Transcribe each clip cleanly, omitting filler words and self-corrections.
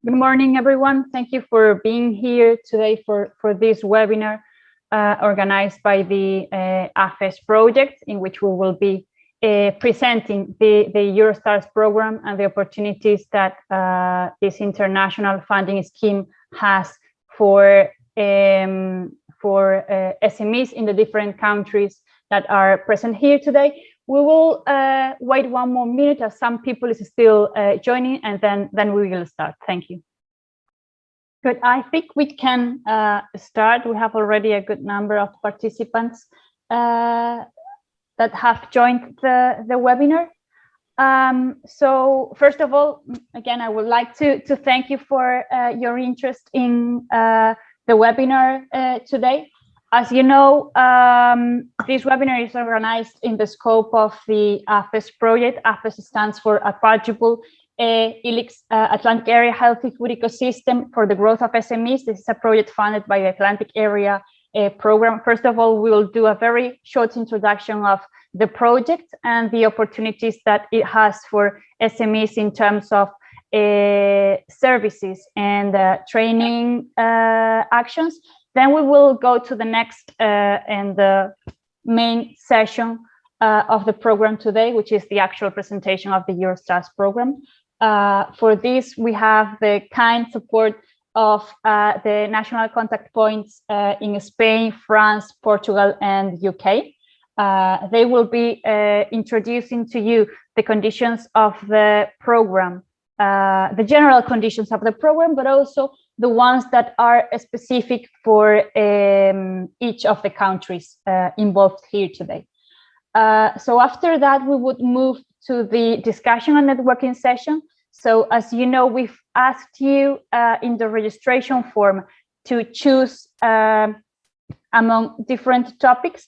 Good morning, everyone. Thank you for being here today for this webinar organized by the AHFES project, in which we will be presenting the Eurostars program and the opportunities that this international funding scheme has for SMEs in the different countries that are present here today. We will wait one more minute as some people is still joining, and then we will start. Thank you. Good. I think we can start. We have already a good number of participants that have joined the webinar. So first of all, again, I would like to thank you for your interest in the webinar today. As you know, this webinar is organized in the scope of the AHFES project. AHFES stands for Approachable Atlantic Area Healthy Food Ecosystem for the Growth of SMEs. This is a project funded by the Atlantic Area program. First of all, we will do a very short introduction of the project and the opportunities that it has for SMEs in terms of services and training actions. Then we will go to the next and the main session of the program today, which is the actual presentation of the Eurostars program. For this, we have the kind support of the national contact points in Spain, France, Portugal, and UK. They will be introducing to you the conditions of the program, the general conditions of the program, but also the ones that are specific for each of the countries involved here today. So after that, we would move to the discussion and networking session. So as you know, we've asked you in the registration form to choose among different topics.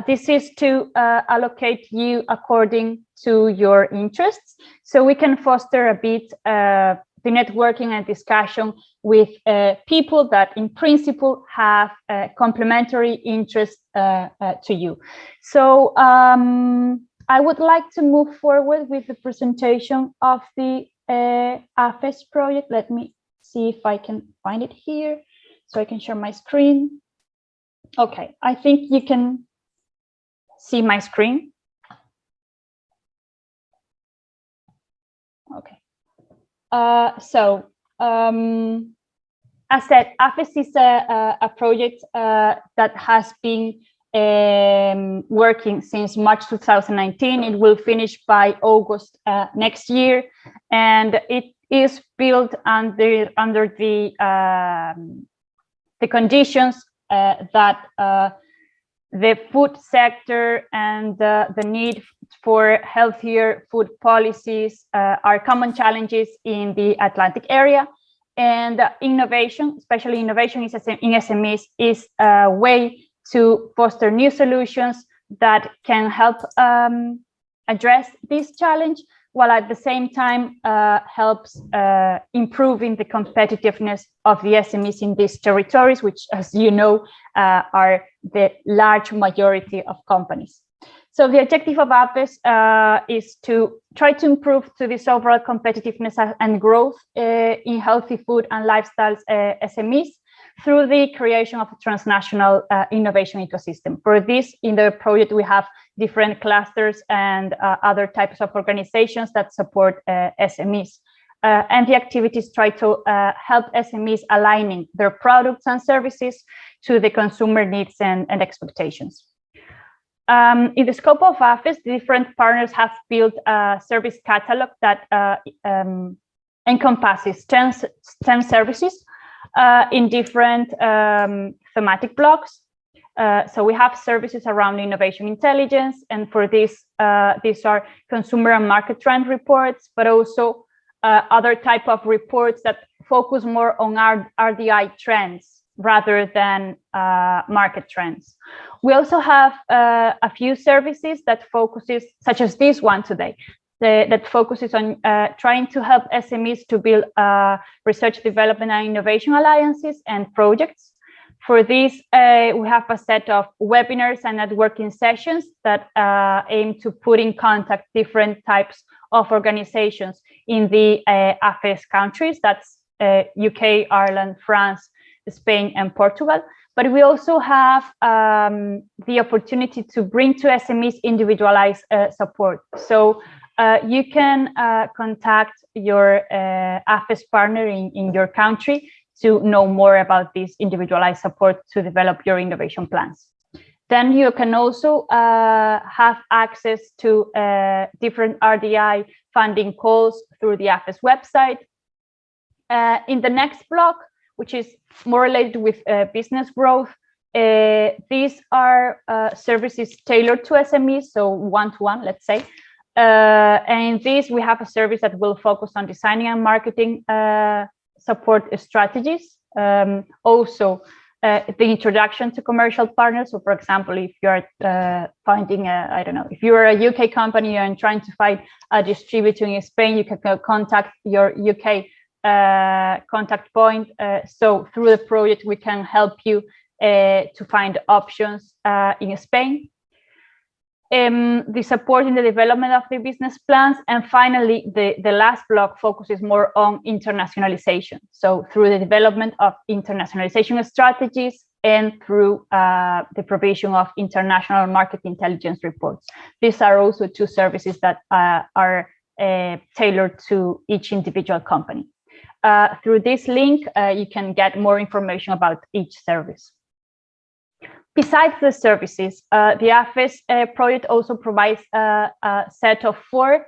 This is to allocate you according to your interests, so we can foster a bit the networking and discussion with people that in principle have complementary interests to you. So I would like to move forward with the presentation of the AHFES project. Let me see if I can find it here so I can share my screen. Okay, I think you can see my screen. Okay. As said, AHFES is a project that has been working since March 2019. It will finish by August next year, and it is built under the conditions that the food sector and the need for healthier food policies are common challenges in the Atlantic area, and innovation, especially innovation in SMEs, is a way to foster new solutions that can help address this challenge, while at the same time helps improving the competitiveness of the SMEs in these territories, which, as you know, are the large majority of companies. So the objective of AHFES is to try to improve to this overall competitiveness and growth in healthy food and lifestyles SMEs through the creation of a transnational innovation ecosystem. For this, in the project, we have different clusters and other types of organizations that support SMEs. And the activities try to help SMEs aligning their products and services to the consumer needs and expectations. In the scope of AHFES, the different partners have built a service catalog that encompasses 10 services in different thematic blocks. So we have services around innovation intelligence, and for this, these are consumer and market trend reports, but also other type of reports that focus more on our RDI trends rather than market trends. We also have a few services that focuses, such as this one today, that focuses on trying to help SMEs to build research, development, and innovation alliances and projects. For this, we have a set of webinars and networking sessions that aim to put in contact different types of organizations in the AHFES countries. That's UK, Ireland, France, Spain, and Portugal. But we also have the opportunity to bring to SMEs individualized support. So you can contact your AHFES partner in your country to know more about this individualized support to develop your innovation plans. Then you can also have access to different RDI funding calls through the AHFES website. In the next block, which is more related with business growth, these are services tailored to SMEs, so one-to-one, let's say. And in this, we have a service that will focus on designing and marketing support strategies. Also, the introduction to commercial partners. So, for example, if you're finding I don't know, if you're a UK company and trying to find a distributor in Spain, you can contact your UK contact point. So through the project, we can help you to find options in Spain. The support in the development of the business plans. And finally, the last block focuses more on internationalization. So through the development of internationalization strategies and through the provision of international market intelligence reports. These are also two services that are tailored to each individual company. Through this link, you can get more information about each service. Besides the services, the AHFES project also provides a set of 4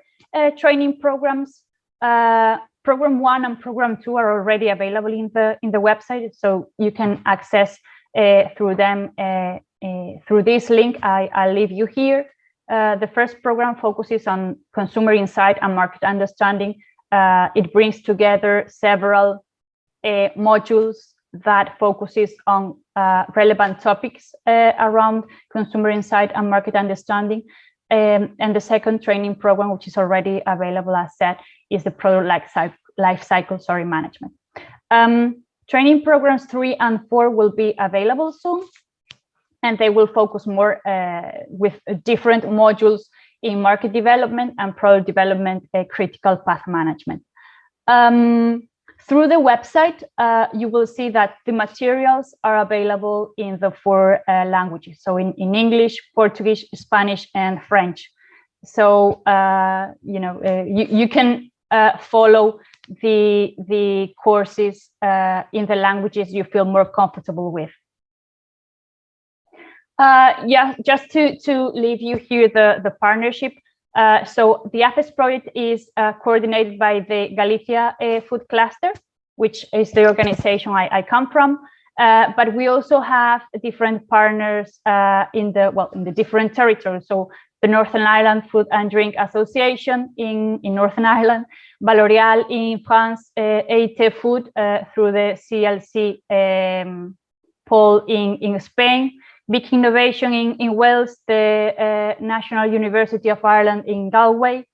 training programs. Program 1 and Program 2 are already available in the website, so you can access through them through this link. I'll leave you here. The first program focuses on consumer insight and market understanding. It brings together several modules that focuses on relevant topics around consumer insight and market understanding. And the second training program, which is already available, as said, is the product life cycle management. Training programs 3 and 4 will be available soon, and they will focus more with different modules in market development and product development, critical path management. Through the website, you will see that the materials are available in the 4 languages. So in English, Portuguese, Spanish, and French. So, you can follow the courses in the languages you feel more comfortable with. Just to leave you here the partnership. So the AHFES project is coordinated by the Galicia Food Cluster, which is the organization I come from. But we also have different partners in the different territories. So the Northern Ireland Food and Drink Association in Northern Ireland, Valorial in France, EIT Food through the CLC pole in Spain, Big Innovation in Wales, the National University of Ireland in Galway,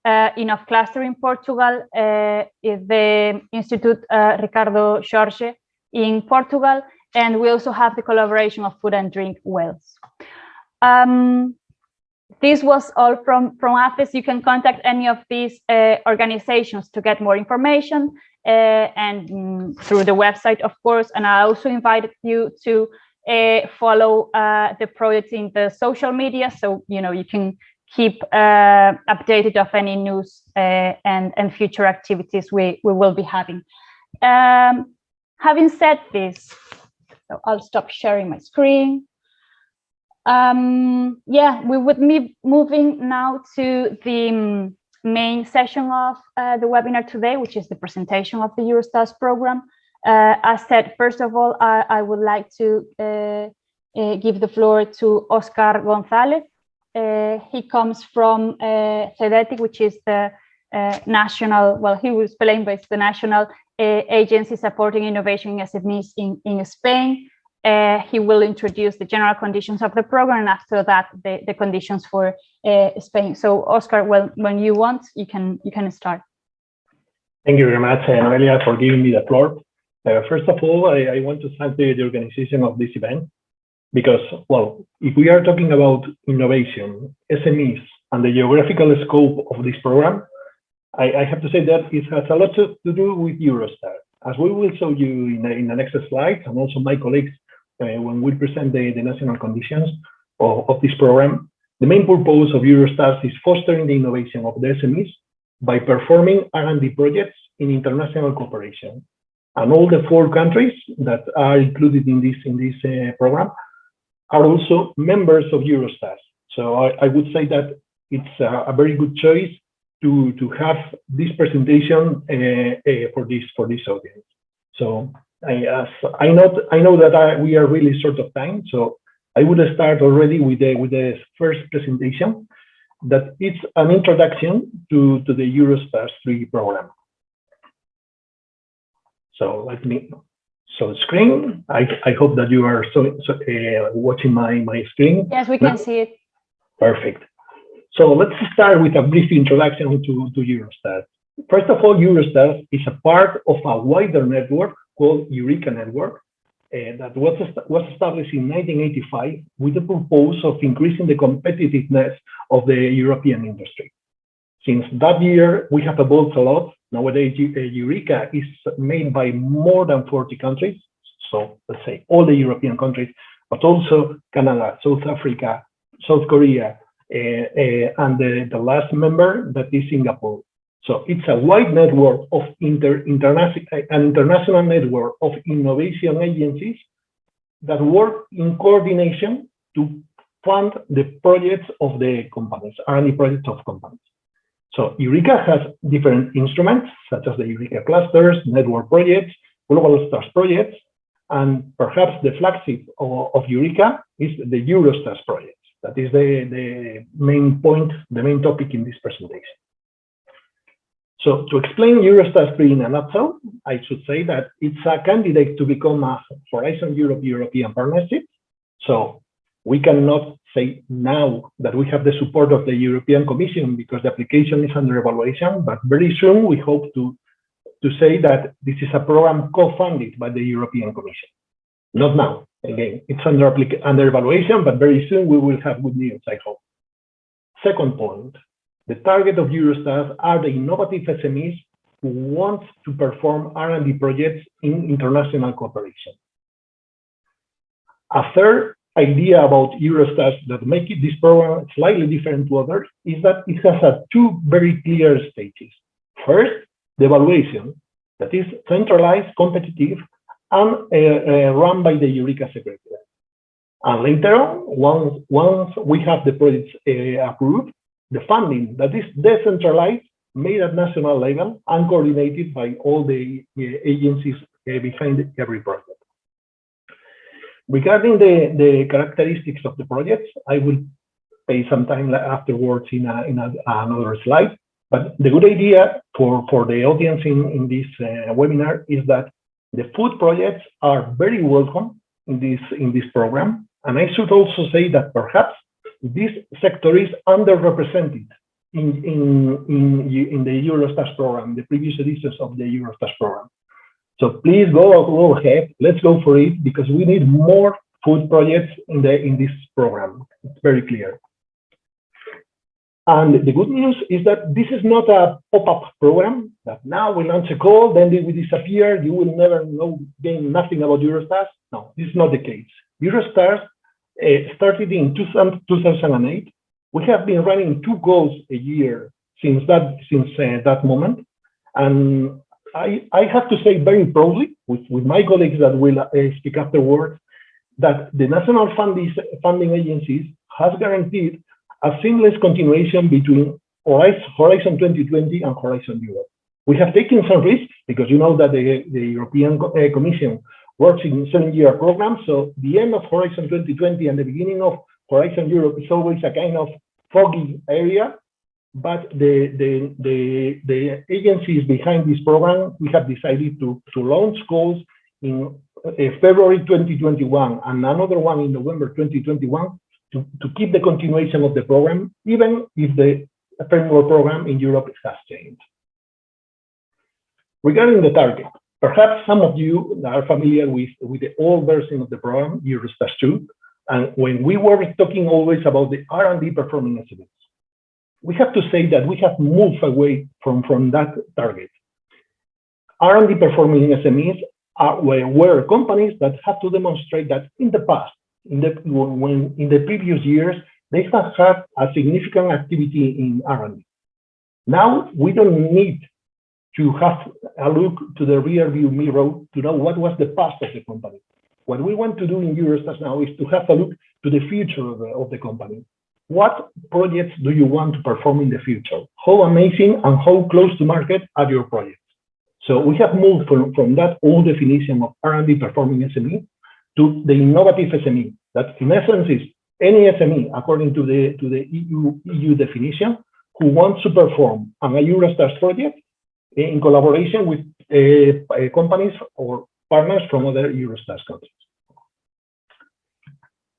Enough Cluster in Portugal, the Institute Ricardo Jorge in Portugal, and we also have the collaboration of Food and Drink Wales. This was all from AHFES. You can contact any of these organizations to get more information, and through the website, of course. And I also invited you to follow the project in the social media, so you can keep updated of any news and future activities we will be having. Having said this, so I'll stop sharing my screen. We would be moving now to the main session of the webinar today, which is the presentation of the Eurostars program. As said, first of all, I would like to give the floor to Oscar Gonzalez. He comes from CEDETIC, which is the national, he was Spain, but it's the national agency supporting innovation in SMEs in Spain. He will introduce the general conditions of the program, and after that, the conditions for Spain. So, Oscar, when you want, you can start. Thank you very much, Noelia, for giving me the floor. First of all, I want to thank the organization of this event, because, if we are talking about innovation, SMEs, and the geographical scope of this program, I have to say that it has a lot to do with Eurostars. As we will show you in the next slide, and also my colleagues, when we present the national conditions of this program, the main purpose of Eurostars is fostering the innovation of the SMEs by performing R&D projects in international cooperation. And all the 4 countries that are included in this program are also members of Eurostars. So I would say that it's a very good choice to have this presentation for this audience. So I know that we are really short of time, so I would start already with the first presentation, that it's an introduction to the Eurostars 3 program. So let me show the screen. I hope that you are watching my screen. Yes, we can see it. Perfect. So let's start with a brief introduction to Eurostars. First of all, Eurostars is a part of a wider network called Eureka Network that was established in 1985 with the purpose of increasing the competitiveness of the European industry. Since that year, we have evolved a lot. Nowadays, Eureka is made by more than 40 countries. So let's say all the European countries, but also Canada, South Africa, South Korea, and the last member that is Singapore. So it's a wide network of international network of innovation agencies that work in coordination to fund the projects of the companies, R&D projects of companies. So Eureka has different instruments, such as the Eureka clusters, network projects, global stars projects, and perhaps the flagship of Eureka is the Eurostars project. That is the main point, the main topic in this presentation. So to explain Eurostars 3 in a nutshell, I should say that it's a candidate to become a Horizon Europe European partnership. So we cannot say now that we have the support of the European Commission because the application is under evaluation, but very soon we hope to say that this is a program co-funded by the European Commission. Not now, again, it's under evaluation, but very soon we will have good news, I hope. Second point, the target of Eurostars are the innovative SMEs who want to perform R&D projects in international cooperation. A third idea about Eurostars that make this program slightly different to others is that it has 2 very clear stages. First, the evaluation, that is centralized, competitive, and run by the Eureka Secretariat. And later on, once we have the projects approved, the funding that is decentralized, made at national level, and coordinated by all the agencies behind every project. Regarding the characteristics of the projects, I will pay some time afterwards in another slide. But the good idea for the audience in this webinar is that the food projects are very welcome in this program. And I should also say that perhaps this sector is underrepresented in the Eurostars program, the previous editions of the Eurostars program. So please go ahead, let's go for it, because we need more food projects in this program. It's very clear. And the good news is that this is not a pop-up program that now we launch a call, then they will disappear, you will never gain nothing about Eurostars. No, this is not the case. Eurostars started in 2008. We have been running 2 calls a year since that moment. And I have to say very proudly, with my colleagues that will speak afterwards, that the national funding agencies has guaranteed a seamless continuation between Horizon 2020 and Horizon Europe. We have taken some risks because you know that the European Commission works in 7-year programs. So the end of Horizon 2020 and the beginning of Horizon Europe is always a kind of foggy area. But the agencies behind this program, we have decided to launch calls in February 2021 and another one in November 2021 to keep the continuation of the program, even if the framework program in Europe has changed. Regarding the target, perhaps some of you are familiar with the old version of the program, Eurostars 2, and when we were talking always about the R&D performing estimates, we have to say that we have moved away from that target. R&D performing SMEs were companies that have to demonstrate that in the past, in the previous years, they have had a significant activity in R&D. Now we don't need to have a look to the rear view mirror to know what was the past of the company. What we want to do in Eurostars now is to have a look to the future of the company. What projects do you want to perform in the future? How amazing and how close to market are your projects? So we have moved from that old definition of R&D performing SME to the innovative SME. That in essence is any SME according to the EU definition who wants to perform a Eurostars project in collaboration with companies or partners from other Eurostars countries.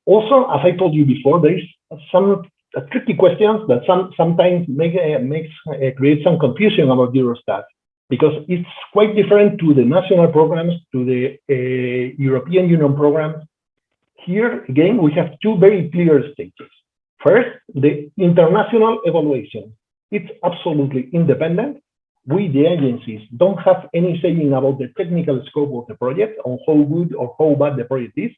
Also, as I told you before, there is some tricky questions that sometimes create some confusion about Eurostars, because it's quite different to the national programs, to the European Union programs. Here, again, we have two very clear stages. First, the international evaluation. It's absolutely independent. We, the agencies, don't have any saying about the technical scope of the project, on how good or how bad the project is.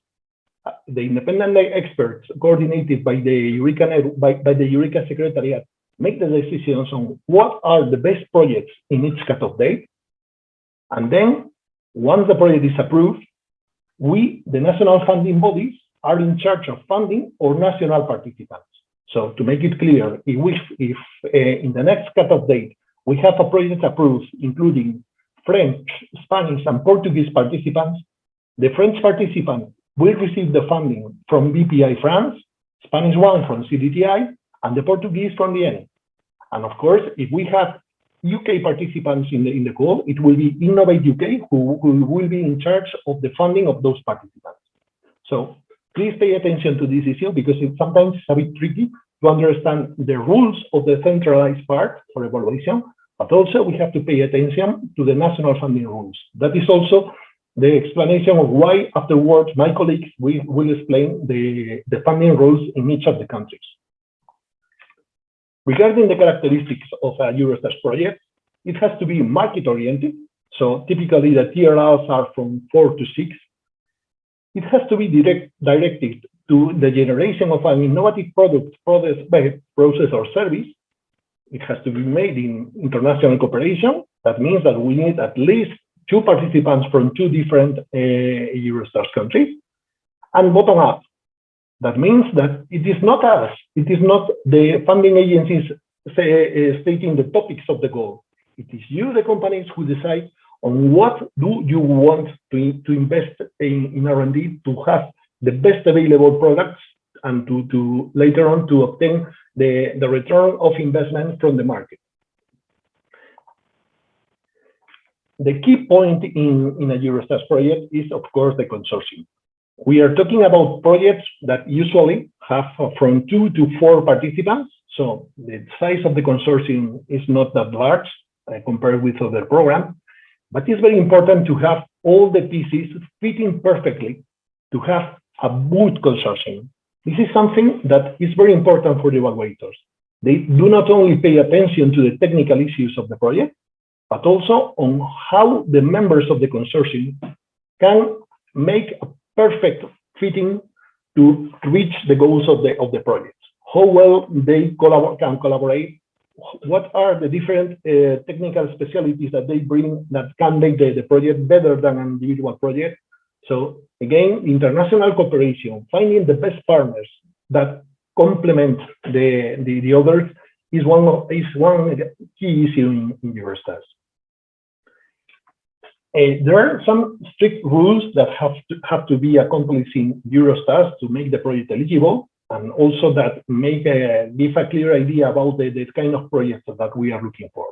The independent experts coordinated by the Eureka Secretariat make the decisions on what are the best projects in each cutoff date. And then, once the project is approved, we, the national funding bodies, are in charge of funding or national participants. So to make it clear, if in the next cutoff date, we have a project approved, including French, Spanish, and Portuguese participants, the French participant will receive the funding from BPI France, Spanish one from CDTI, and the Portuguese from the ENI. And of course, if we have UK participants in the call, it will be Innovate UK who will be in charge of the funding of those participants. So please pay attention to this issue, because it's sometimes a bit tricky to understand the rules of the centralized part for evaluation, but also we have to pay attention to the national funding rules. That is also the explanation of why afterwards my colleagues will explain the funding rules in each of the countries. Regarding the characteristics of a Eurostars project, it has to be market-oriented. So typically the TRLs are from 4 to 6. It has to be directed to the generation of an innovative product, process, or service. It has to be made in international cooperation. That means that we need at least 2 participants from 2 different Eurostars countries. And bottom up. That means that it is not us, it is not the funding agencies stating the topics of the goal. It is you, the companies, who decide on what do you want to invest in R&D to have the best available products and to later on to obtain the return of investment from the market. The key point in a Eurostars project is, of course, the consortium. We are talking about projects that usually have from 2 to 4 participants. So the size of the consortium is not that large compared with other programs, but it's very important to have all the pieces fitting perfectly to have a good consortium. This is something that is very important for the evaluators. They do not only pay attention to the technical issues of the project, but also on how the members of the consortium can make a perfect fitting to reach the goals of the project. How well they can collaborate, what are the different technical specialties that they bring that can make the project better than an individual project. So again, international cooperation, finding the best partners that complement the others is one key issue in Eurostars. There are some strict rules that have to be accomplished in Eurostars to make the project eligible, and also that give a clear idea about the kind of projects that we are looking for.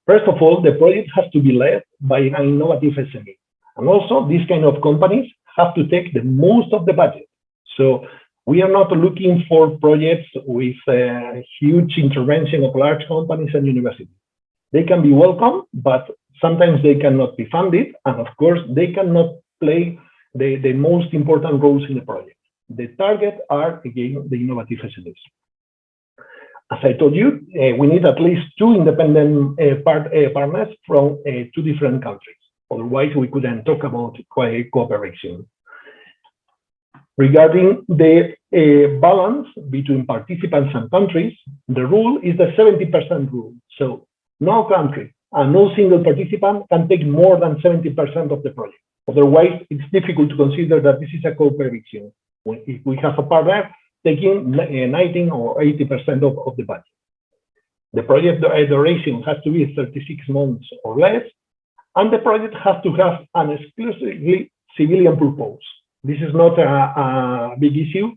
First of all, the project has to be led by an innovative SME. And also, these kind of companies have to take the most of the budget. So we are not looking for projects with huge intervention of large companies and universities. They can be welcome, but sometimes they cannot be funded, and of course, they cannot play the most important roles in the project. The target are, again, the innovative SMEs. as I told you, we need at least 2 independent partners from 2 different countries. Otherwise, we couldn't talk about cooperation. Regarding the balance between participants and countries, the rule is the 70% rule. So no country and no single participant can take more than 70% of the project. Otherwise, it's difficult to consider that this is a cooperation. If we have a partner taking 19 or 80% of the budget. The project duration has to be 36 months or less, and the project has to have an exclusively civilian purpose. This is not a big issue,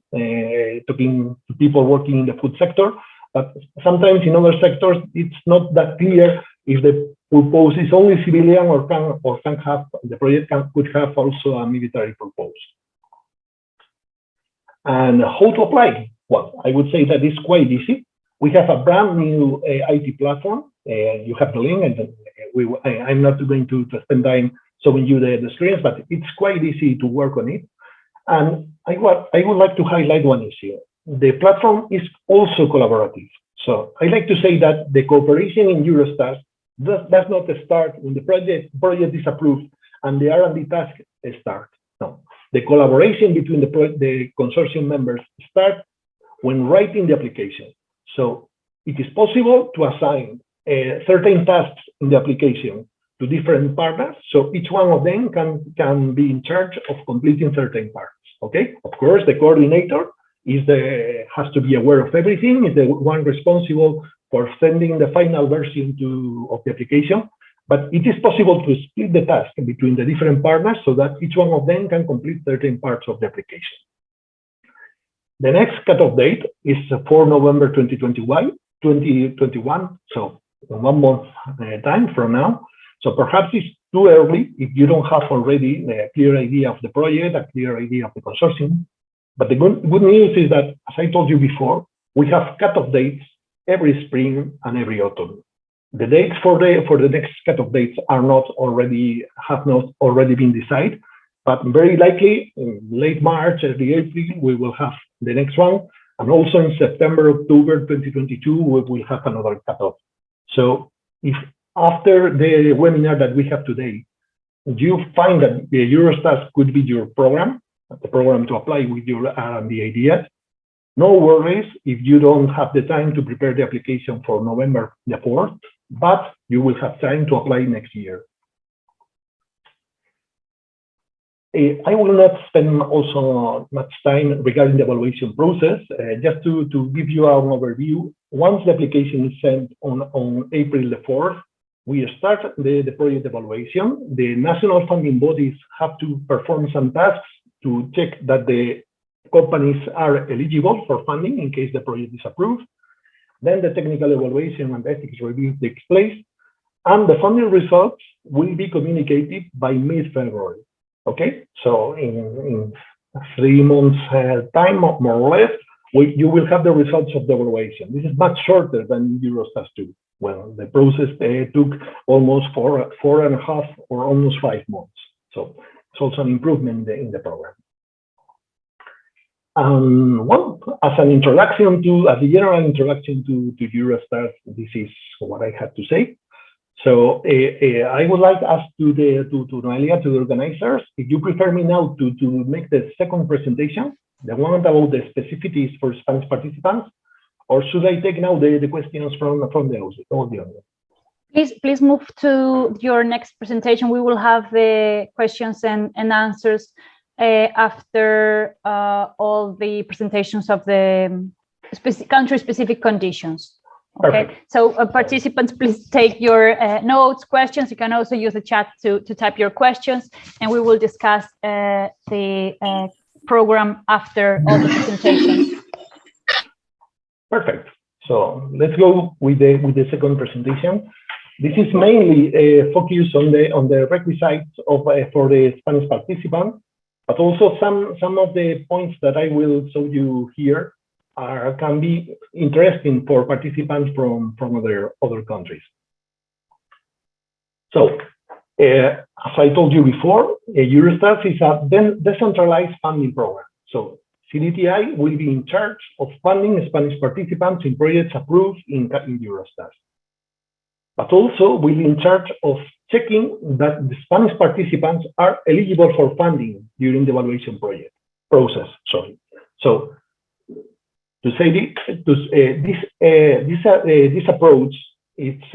talking to people working in the food sector, but sometimes in other sectors, it's not that clear if the purpose is only civilian or can have, the project could have also a military purpose. And how to apply? Well, I would say that it's quite easy. We have a brand new IT platform. You have the link, and I'm not going to spend time showing you the screens, but it's quite easy to work on it. And I would like to highlight one issue. The platform is also collaborative. So I like to say that the cooperation in Eurostars does not start when the project is approved and the R&D task starts. No, the collaboration between the consortium members starts when writing the application. So it is possible to assign certain tasks in the application to different partners. So each one of them can be in charge of completing certain parts. Okay. Of course, the coordinator has to be aware of everything. Is the one responsible for sending the final version of the application. But it is possible to split the task between the different partners so that each one of them can complete certain parts of the application. The next cutoff date is 4 November 2021, so 1 month time from now. So perhaps it's too early if you don't have already a clear idea of the project, a clear idea of the consortium. But the good news is that, as I told you before, we have cutoff dates every spring and every autumn. The dates for the next cutoff dates have not already been decided, but very likely in late March, early April, we will have the next one. And also in September, October 2022, we will have another cutoff. So if after the webinar that we have today, you find that the Eurostars could be your program, the program to apply with your R&D ideas, no worries if you don't have the time to prepare the application for November the 4th, but you will have time to apply next year. I will not spend also much time regarding the evaluation process. Just to give you an overview, once the application is sent on April the 4th, we start the project evaluation. The national funding bodies have to perform some tasks to check that the companies are eligible for funding in case the project is approved. Then the technical evaluation and ethics review takes place, and the funding results will be communicated by mid-February. Okay, so in 3 months time, more or less, you will have the results of the evaluation. This is much shorter than Eurostars 2. Well, the process took almost 4.5 or almost 5 months. So it's also an improvement in the program. Well, as a general introduction to Eurostars, this is what I have to say. So I would like to ask to Noelia, to the organizers, if you prefer me now to make the second presentation, the one about the specificities for Spanish participants, or should I take now the questions from the audience? Please move to your next presentation. We will have the questions and answers after all the presentations of the country-specific conditions. Okay, perfect. So participants, please take your notes, questions. You can also use the chat to type your questions, and we will discuss the program after all the presentations. Perfect. So let's go with the second presentation. This is mainly focused on the requisites for the Spanish participants, but also some of the points that I will show you here can be interesting for participants from other countries. So, as I told you before, Eurostars is a decentralized funding program. So CDTI will be in charge of funding Spanish participants in projects approved in Eurostars, but also will be in charge of checking that the Spanish participants are eligible for funding during the evaluation process. So to say this approach, it's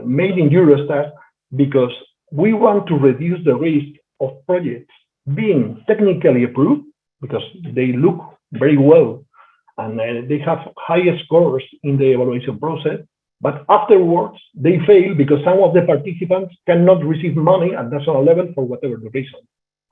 made in Eurostars because we want to reduce the risk of projects being technically approved because they look very well and they have higher scores in the evaluation process, but afterwards they fail because some of the participants cannot receive money at national level for whatever the reason.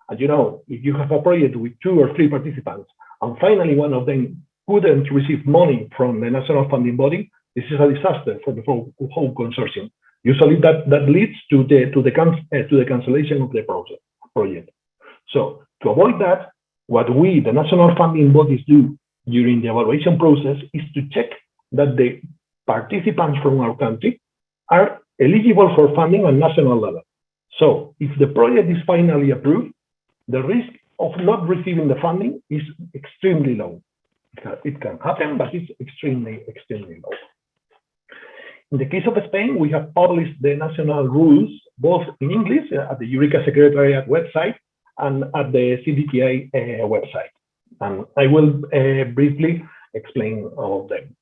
And you know, if you have a project with 2 or 3 participants and finally one of them couldn't receive money from the national funding body, this is a disaster for the whole consortium. Usually that leads to the cancellation of the project. So to avoid that, what we, the national funding bodies, do during the evaluation process is to check that the participants from our country are eligible for funding at national level. So if the project is finally approved, the risk of not receiving the funding is extremely low. It can happen, but it's extremely low. In the case of Spain, we have published the national rules, both in English at the Eureka Secretariat website and at the CDTI website. And I will briefly explain all of them.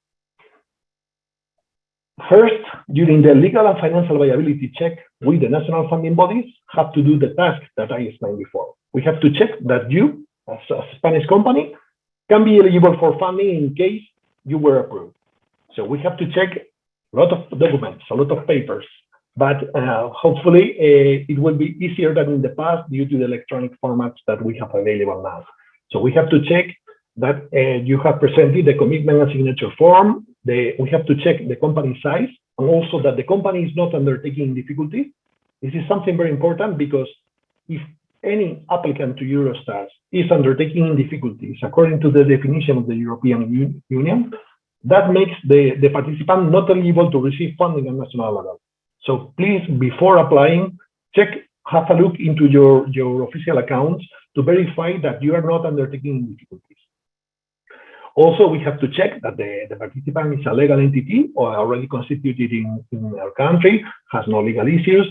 First, during the legal and financial viability check, we, the national funding bodies, have to do the task that I explained before. We have to check that you, as a Spanish company, can be eligible for funding in case you were approved. So we have to check a lot of documents, a lot of papers, but hopefully it will be easier than in the past due to the electronic formats that we have available now. So we have to check that you have presented the commitment and signature form. We have to check the company size and also that the company is not undertaking difficulties. This is something very important because if any applicant to Eurostars is undertaking difficulties according to the definition of the European Union, that makes the participant not eligible to receive funding at national level. So please, before applying, have a look into your official accounts to verify that you are not undertaking difficulties. Also, we have to check that the participant is a legal entity or already constituted in our country, has no legal issues,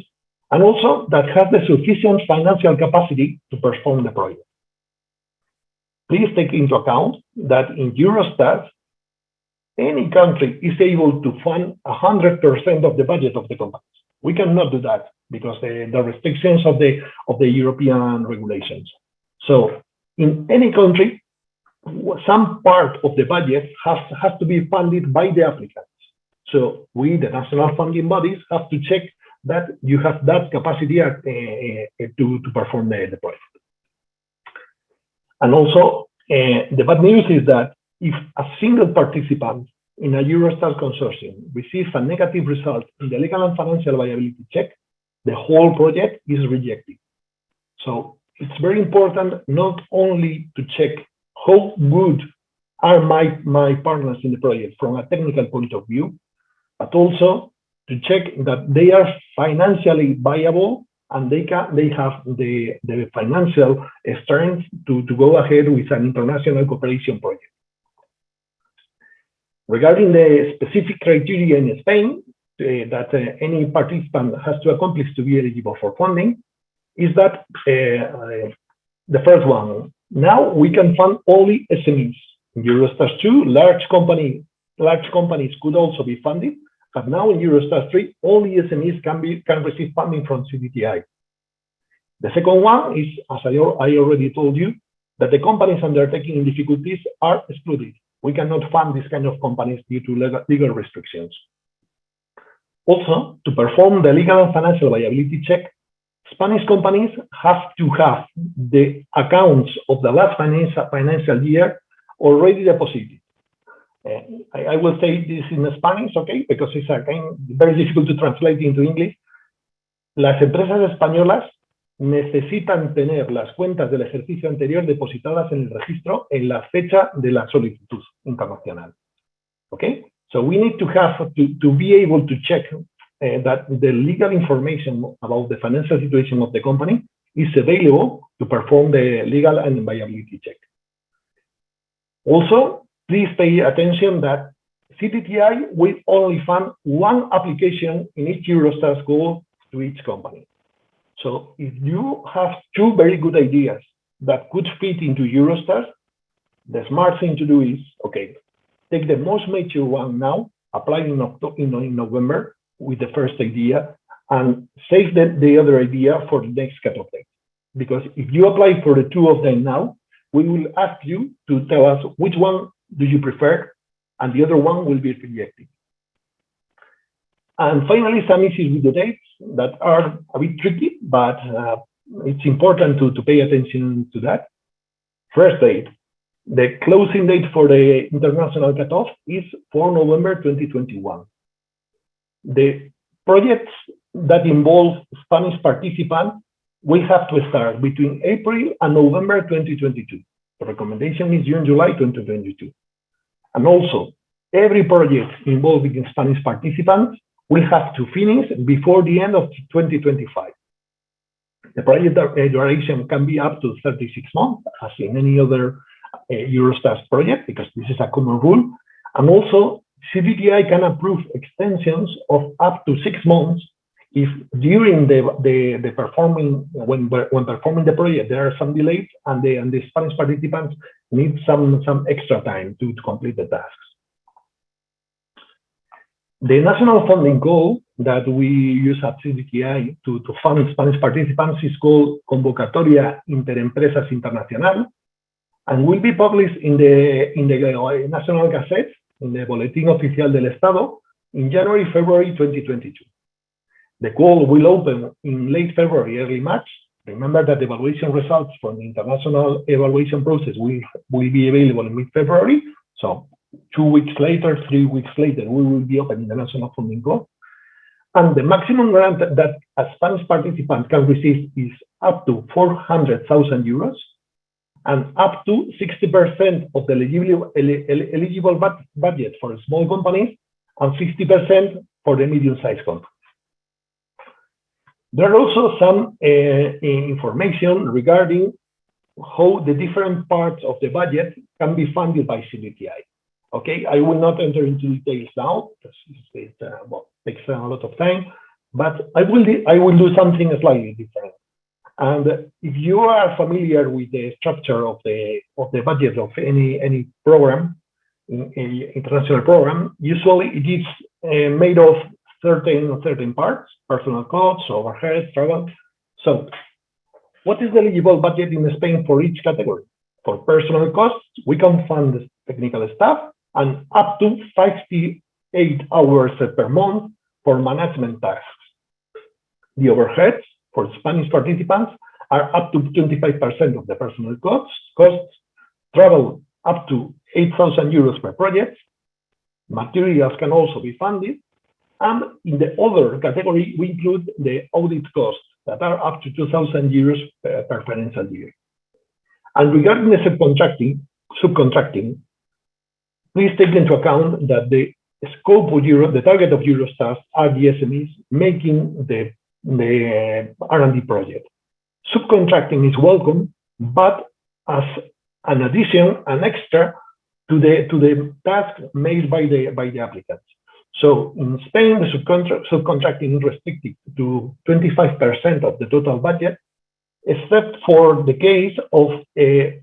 and also that has the sufficient financial capacity to perform the project. Please take into account that in Eurostars, any country is able to fund 100% of the budget of the companies. We cannot do that because the restrictions of the European regulations. So in any country, some part of the budget has to be funded by the applicants. So we, the national funding bodies, have to check that you have that capacity to perform the project. And also, the bad news is that if a single participant in a Eurostars consortium receives a negative result in the legal and financial viability check, the whole project is rejected. So it's very important not only to check how good are my partners in the project from a technical point of view, but also to check that they are financially viable and they have the financial strength to go ahead with an international cooperation project. Regarding the specific criteria in Spain that any participant has to accomplish to be eligible for funding is that the first one, now we can fund only SMEs. In Eurostars 2, large companies could also be funded, but now in Eurostars 3, only SMEs can receive funding from CDTI. The second one is, as I already told you, that the companies undertaking difficulties are excluded. We cannot fund this kind of companies due to legal restrictions. Also, to perform the legal and financial viability check, Spanish companies have to have the accounts of the last financial year already deposited. I will say this in Spanish, okay, because it's very difficult to translate into English. Las empresas españolas necesitan tener las cuentas del ejercicio anterior depositadas en el registro en la fecha de la solicitud internacional. Okay, so we need to have to be able to check that the legal information about the financial situation of the company is available to perform the legal and viability check. Also, please pay attention that CTTI will only fund one application in each Eurostars goal to each company. So if you have two very good ideas that could fit into Eurostars, the smart thing to do is, okay, take the most mature one now, apply in November with the first idea, and save the other idea for the next cutoff date. Because if you apply for the two of them now, we will ask you to tell us which one do you prefer, and the other one will be rejected. And finally, some issues with the dates that are a bit tricky, but it's important to pay attention to that. First date, the closing date for the international cutoff is 4 November 2021. The projects that involve Spanish participants will have to start between April and November 2022. The recommendation is June, July 2022. And also, every project involving Spanish participants will have to finish before the end of 2025. The project duration can be up to 36 months, as in any other Eurostars project, because this is a common rule. And also, CTTI can approve extensions of up to 6 months if during the performing, when performing the project, there are some delays and the Spanish participants need some extra time to complete the tasks. The national funding goal that we use at CTTI to fund Spanish participants is called Convocatoria Interempresas Internacional, and will be published in the National Gazette, in the Boletín Oficial del Estado, in January, February 2022. The call will open in late February, early March. Remember that the evaluation results from the international evaluation process will be available in mid-February. So 2 weeks later, 3 weeks later, we will be opening the national funding call. And the maximum grant that a Spanish participant can receive is up to 400,000 euros and up to 60% of the eligible budget for small companies and 50% for the medium-sized companies. There are also some information regarding how the different parts of the budget can be funded by CTTI. Okay, I will not enter into details now because it takes a lot of time, but I will do something slightly different. And if you are familiar with the structure of the budget of any program, international program, usually it is made of certain parts: personal costs, overheads, travel. So, what is the eligible budget in Spain for each category? For personal costs, we can fund technical staff and up to 58 hours per month for management tasks. The overheads for Spanish participants are up to 25% of the personal costs, travel up to 8,000 euros per project. Materials can also be funded. And in the other category, we include the audit costs that are up to 2,000 euros per financial year. And regarding the subcontracting, please take into account that the scope of the target of Eurostars are the SMEs making the R&D project. Subcontracting is welcome, but as an addition, an extra to the task made by the applicants. So in Spain, the subcontracting is restricted to 25% of the total budget, except for the case of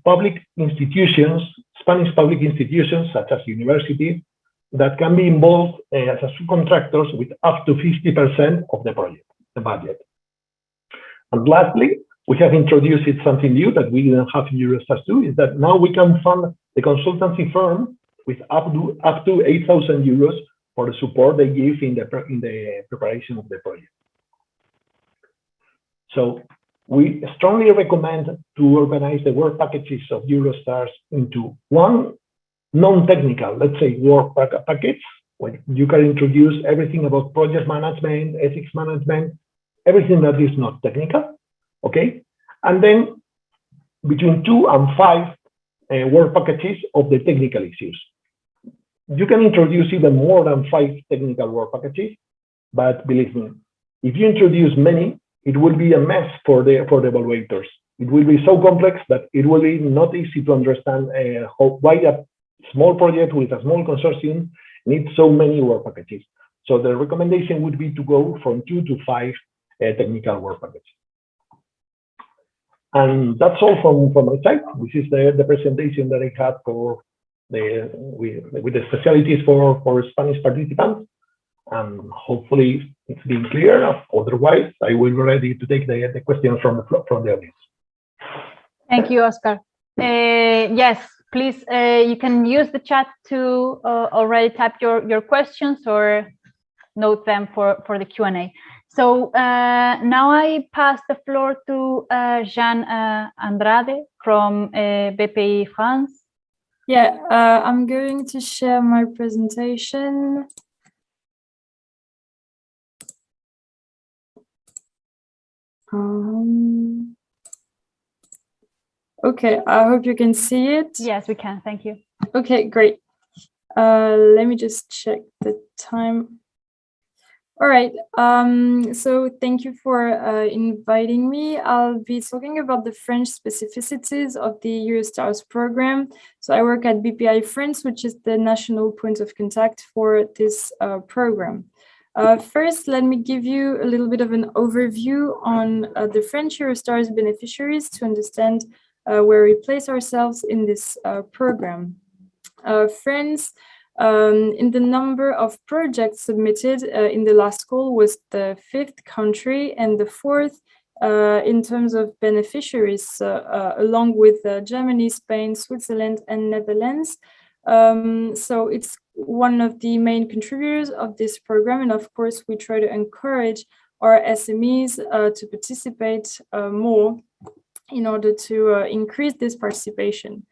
public institutions, Spanish public institutions such as universities, that can be involved as subcontractors with up to 50% of the budget. And lastly, we have introduced something new that we didn't have in Eurostars 2, is that now we can fund the consultancy firm with up to 8,000 euros for the support they give in the preparation of the project. So we strongly recommend to organize the work packages of Eurostars into one non-technical, let's say, work package, where you can introduce everything about project management, ethics management, everything that is not technical, okay? And then between 2 and 5 work packages of the technical issues. You can introduce even more than 5 technical work packages, but believe me, if you introduce many, it will be a mess for the evaluators. It will be so complex that it will be not easy to understand why small project with a small consortium needs so many work packages. So the recommendation would be to go from 2 to 5 technical work packages. And that's all from my side. This is the presentation that I had for with the specialties for Spanish participants. And hopefully it's been clear. Otherwise, I will be ready to take the questions from the audience. Thank you, Oscar. Yes, please, you can use the chat to already type your questions or note them for the Q&A. So now I pass the floor to Jean Andrade from BPI France. Yeah, I'm going to share my presentation. Okay, I hope you can see it. Yes, we can. Thank you. Okay, great. Let me just check the time. All right, so thank you for inviting me. I'll be talking about the French specificities of the Eurostars program. So I work at BPI France, which is the national point of contact for this program. First, let me give you a little bit of an overview on the French Eurostars beneficiaries to understand where we place ourselves in this program. France, in the number of projects submitted in the last call, was the 5th country and the 4th in terms of beneficiaries, along with Germany, Spain, Switzerland, and Netherlands. So it's one of the main contributors of this program. And of course, we try to encourage our SMEs to participate more in order to increase this participation.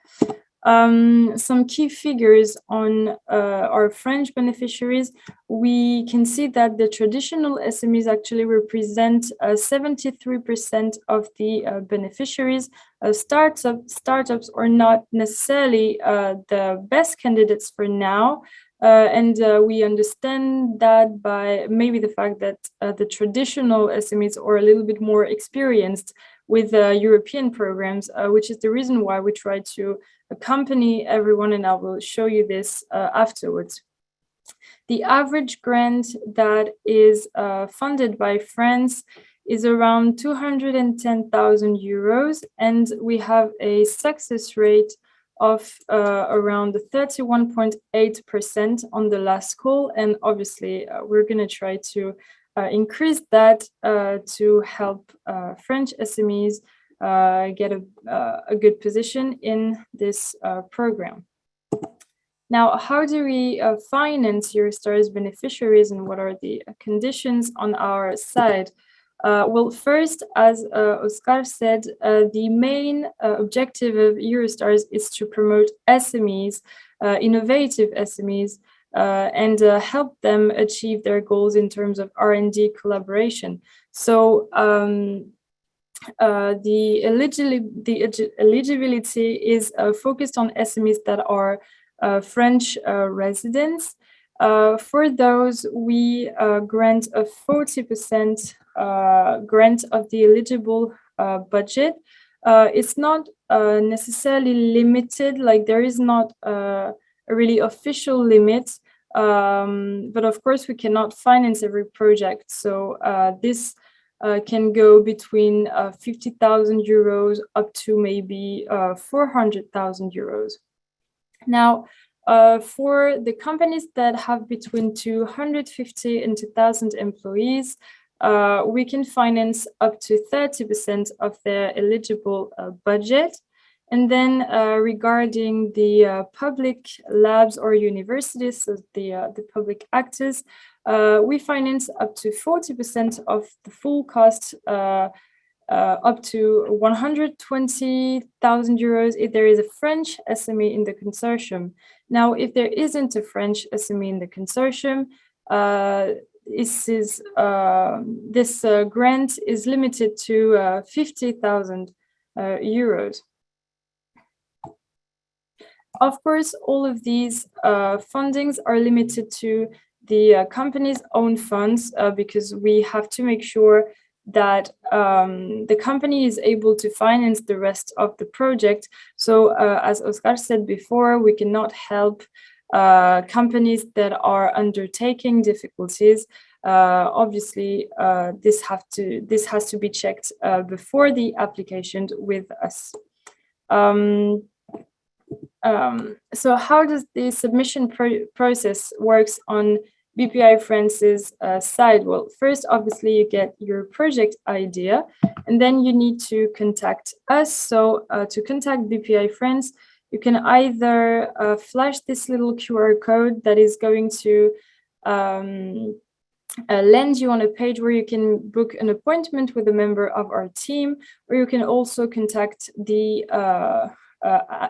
Some key figures on our French beneficiaries, we can see that the traditional SMEs actually represent 73% of the beneficiaries. Startups are not necessarily the best candidates for now. And we understand that by maybe the fact that the traditional SMEs are a little bit more experienced with European programs, which is the reason why we try to accompany everyone, and I will show you this afterwards. The average grant that is funded by France is around 210,000 euros, and we have a success rate of around 31.8% on the last call, and obviously we're going to try to increase that to help French SMEs get a good position in this program. Now, how do we finance Eurostars beneficiaries, and what are the conditions on our side? Well, first, as Oscar said, the main objective of Eurostars is to promote SMEs, innovative SMEs, and help them achieve their goals in terms of R&D collaboration. So the eligibility is focused on SMEs that are French residents. For those, we grant a 40% grant of the eligible budget. It's not necessarily limited, like there is not a really official limit, but of course we cannot finance every project. So this can go between 50,000 euros up to maybe 400,000 euros. Now, for the companies that have between 250 and 2,000 employees, we can finance up to 30% of their eligible budget. And then regarding the public labs or universities, so the public actors, we finance up to 40% of the full cost, up to 120,000 euros if there is a French SME in the consortium. Now, if there isn't a French SME in the consortium, this grant is limited to 50,000 euros. Of course, all of these fundings are limited to the company's own funds because we have to make sure that the company is able to finance the rest of the project. So as Oscar said before, we cannot help companies that are undertaking difficulties. Obviously, this has to be checked before the application with us. So how does the submission process works on BPI France's side? Well, first, obviously, you get your project idea, and then you need to contact us. So to contact BPI France, you can either flash this little QR code that is going to land you on a page where you can book an appointment with a member of our team, or you can also contact the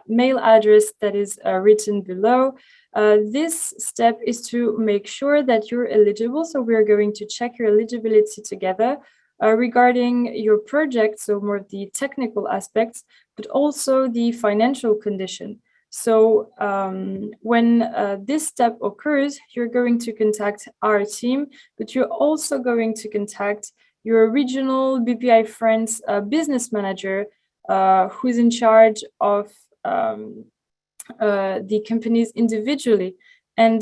mail address that is written below. This step is to make sure that you're eligible. So we're going to check your eligibility together regarding your project, so more of the technical aspects, but also the financial condition. So when this step occurs, you're going to contact our team, but you're also going to contact your regional BPI France business manager, who's in charge of the companies individually. And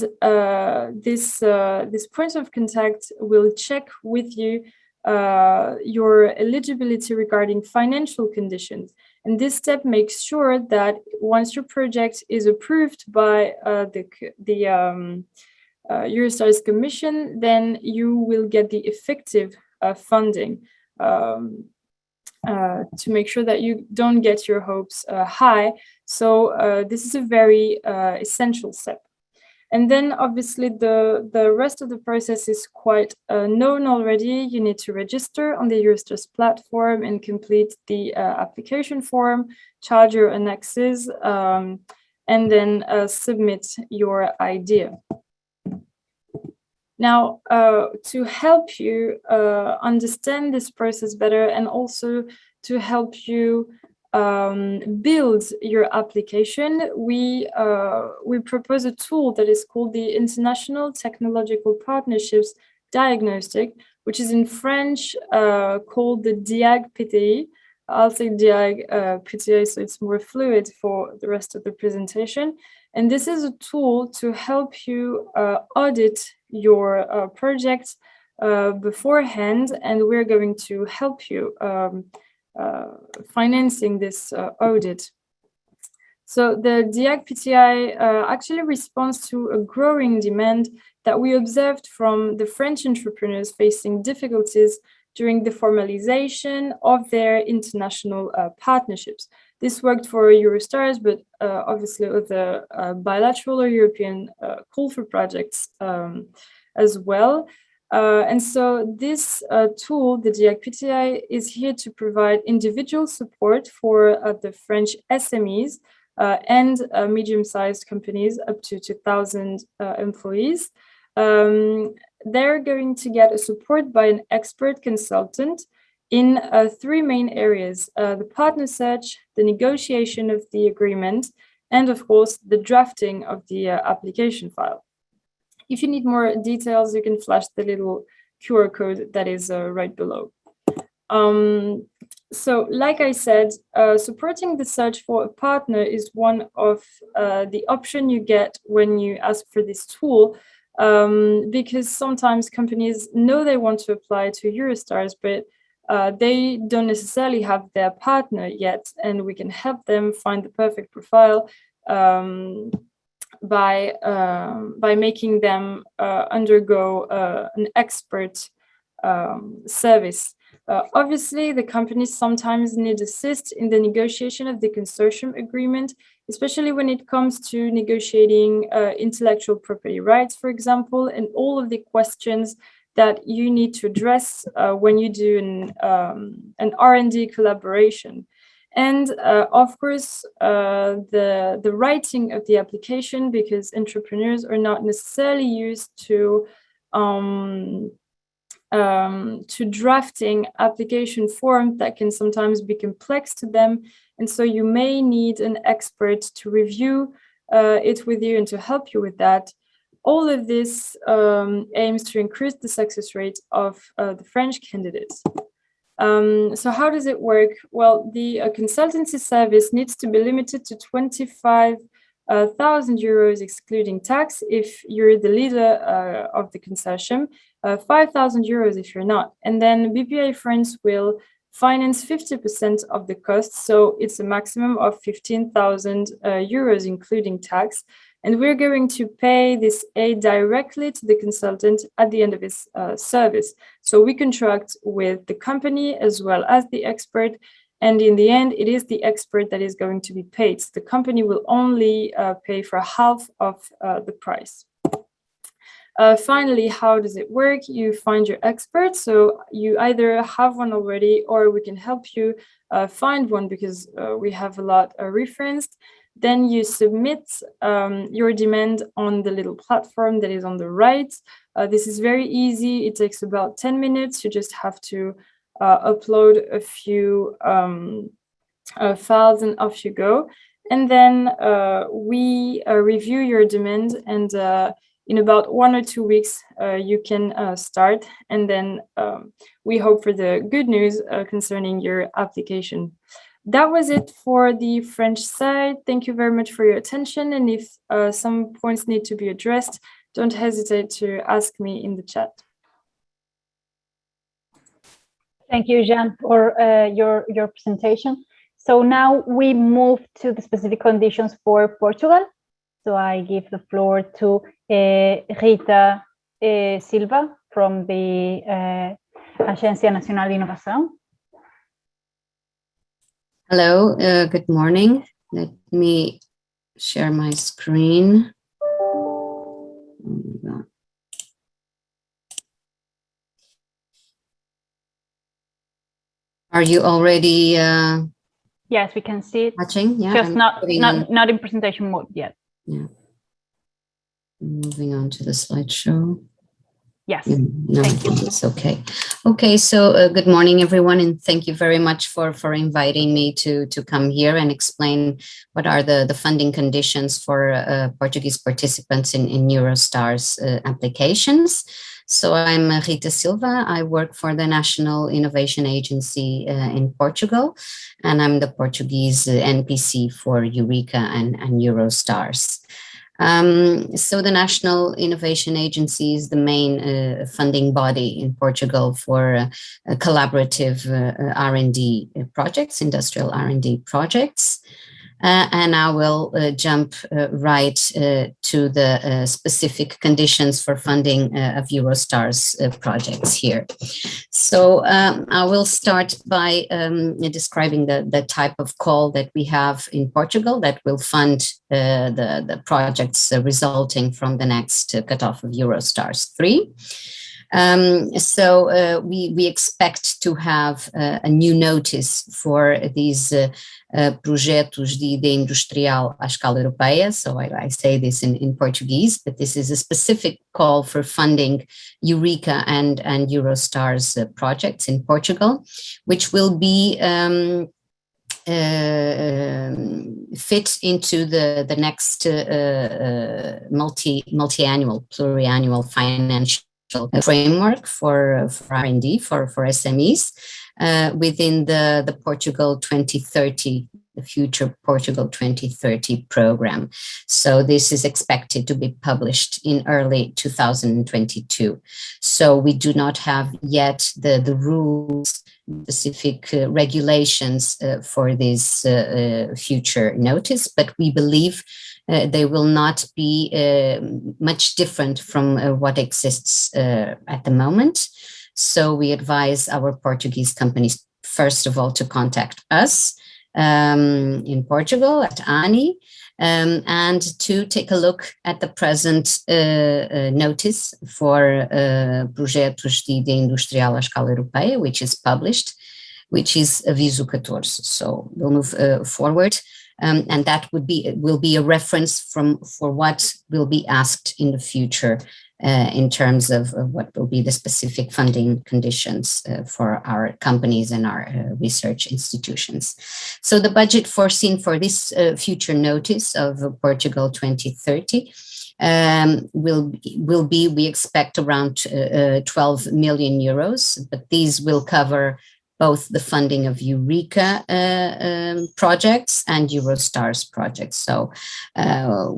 this point of contact will check with you your eligibility regarding financial conditions. And this step makes sure that once your project is approved by the Eurostars Commission, then you will get the effective funding to make sure that you don't get your hopes high. So this is a very essential step. And then obviously the rest of the process is quite known already. You need to register on the Eurostars platform and complete the application form, charge your annexes, and then submit your idea. Now, to help you understand this process better, and also to help you build your application, we propose a tool that is called the International Technological Partnerships Diagnostic, which is in French called the DIAG-PTI. I'll say DIAG-PTI so it's more fluid for the rest of the presentation. And this is a tool to help you audit your project beforehand, and we're going to help you financing this audit. So the DIAG-PTI actually responds to a growing demand that we observed from the French entrepreneurs facing difficulties during the formalization of their international partnerships. This worked for Eurostars, but obviously other bilateral or European call for projects as well. And so this tool, the DIAG-PTI, is here to provide individual support for the French SMEs and medium-sized companies up to 2,000 employees. They're going to get a support by an expert consultant in three main areas: the partner search, the negotiation of the agreement, and of course, the drafting of the application file. If you need more details, you can flash the little QR code that is right below. So like I said, supporting the search for a partner is one of the options you get when you ask for this tool, because sometimes companies know they want to apply to Eurostars, but they don't necessarily have their partner yet, and we can help them find the perfect profile by making them undergo an expert service. Obviously, the companies sometimes need assist in the negotiation of the consortium agreement, especially when it comes to negotiating intellectual property rights, for example, and all of the questions that you need to address when you do an R&D collaboration. And of course, the writing of the application, because entrepreneurs are not necessarily used to drafting application forms that can sometimes be complex to them. And so you may need an expert to review it with you and to help you with that. All of this aims to increase the success rate of the French candidates. So how does it work? Well, the consultancy service needs to be limited to 25,000 euros excluding tax if you're the leader of the consortium, 5,000 euros if you're not. And then BPI France will finance 50% of the cost, so it's a maximum of 15,000 euros including tax. And we're going to pay this aid directly to the consultant at the end of his service. So we contract with the company as well as the expert. And in the end, it is the expert that is going to be paid. So the company will only pay for half of the price. Finally, how does it work? You find your expert. So you either have one already, or we can help you find one because we have a lot referenced. Then you submit your demand on the little platform that is on the right. This is very easy. It takes about 10 minutes. You just have to upload a few files and off you go. And then we review your demand, and in about 1 or 2 weeks, you can start. And then we hope for the good news concerning your application. That was it for the French side. Thank you very much for your attention. And if some points need to be addressed, don't hesitate to ask me in the chat. Thank you, Jean, for your presentation. So now we move to the specific conditions for Portugal. So I give the floor to Rita Silva from the Agência Nacional de Inovação. Hello, good morning. Let me share my screen. Are you already Yes, we can see it. watching? Yeah, Just not in presentation mode yet. Yeah. Moving on to the slideshow. Yes. No, Thank you. it's okay. Okay, so good morning, everyone, and thank you very much for inviting me to come here and explain what are the funding conditions for Portuguese participants in Eurostars applications. So I'm Rita Silva. I work for the National Innovation Agency in Portugal, and I'm the Portuguese NPC for Eureka and Eurostars. So the National Innovation Agency is the main funding body in Portugal for collaborative R&D projects, industrial R&D projects. And I will jump right to the specific conditions for funding of Eurostars projects here. So I will start by describing the type of call that we have in Portugal that will fund the projects resulting from the next cutoff of Eurostars 3. So we expect to have a new notice for these projetos de industrial à escala europeia. So I say this in Portuguese, but this is a specific call for funding Eureka and Eurostars projects in Portugal, which will be fit into the next multi-annual, pluriannual financial framework for R&D for SMEs within the Portugal 2030, the future Portugal 2030 program. So this is expected to be published in early 2022. So we do not have yet the rules, specific regulations for this future notice, but we believe they will not be much different from what exists at the moment. So we advise our Portuguese companies, first of all, to contact us in Portugal at ANI and to take a look at the present notice for Projetos de Industrial à Escala Europeia, which is published, which is Aviso 14. So we'll move forward. And that will be a reference for what will be asked in the future in terms of what will be the specific funding conditions for our companies and our research institutions. So the budget foreseen for this future notice of Portugal 2030 will be, we expect, around 12 million euros, but these will cover both the funding of Eureka projects and Eurostars projects. So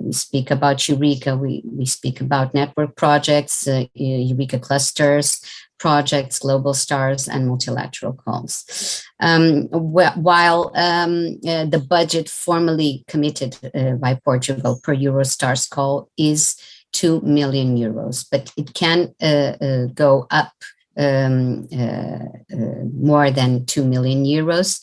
we speak about Eureka, we speak about network projects, Eureka clusters, projects, global stars, and multilateral calls. While the budget formally committed by Portugal per Eurostars call is 2 million euros, but it can go up more than 2 million euros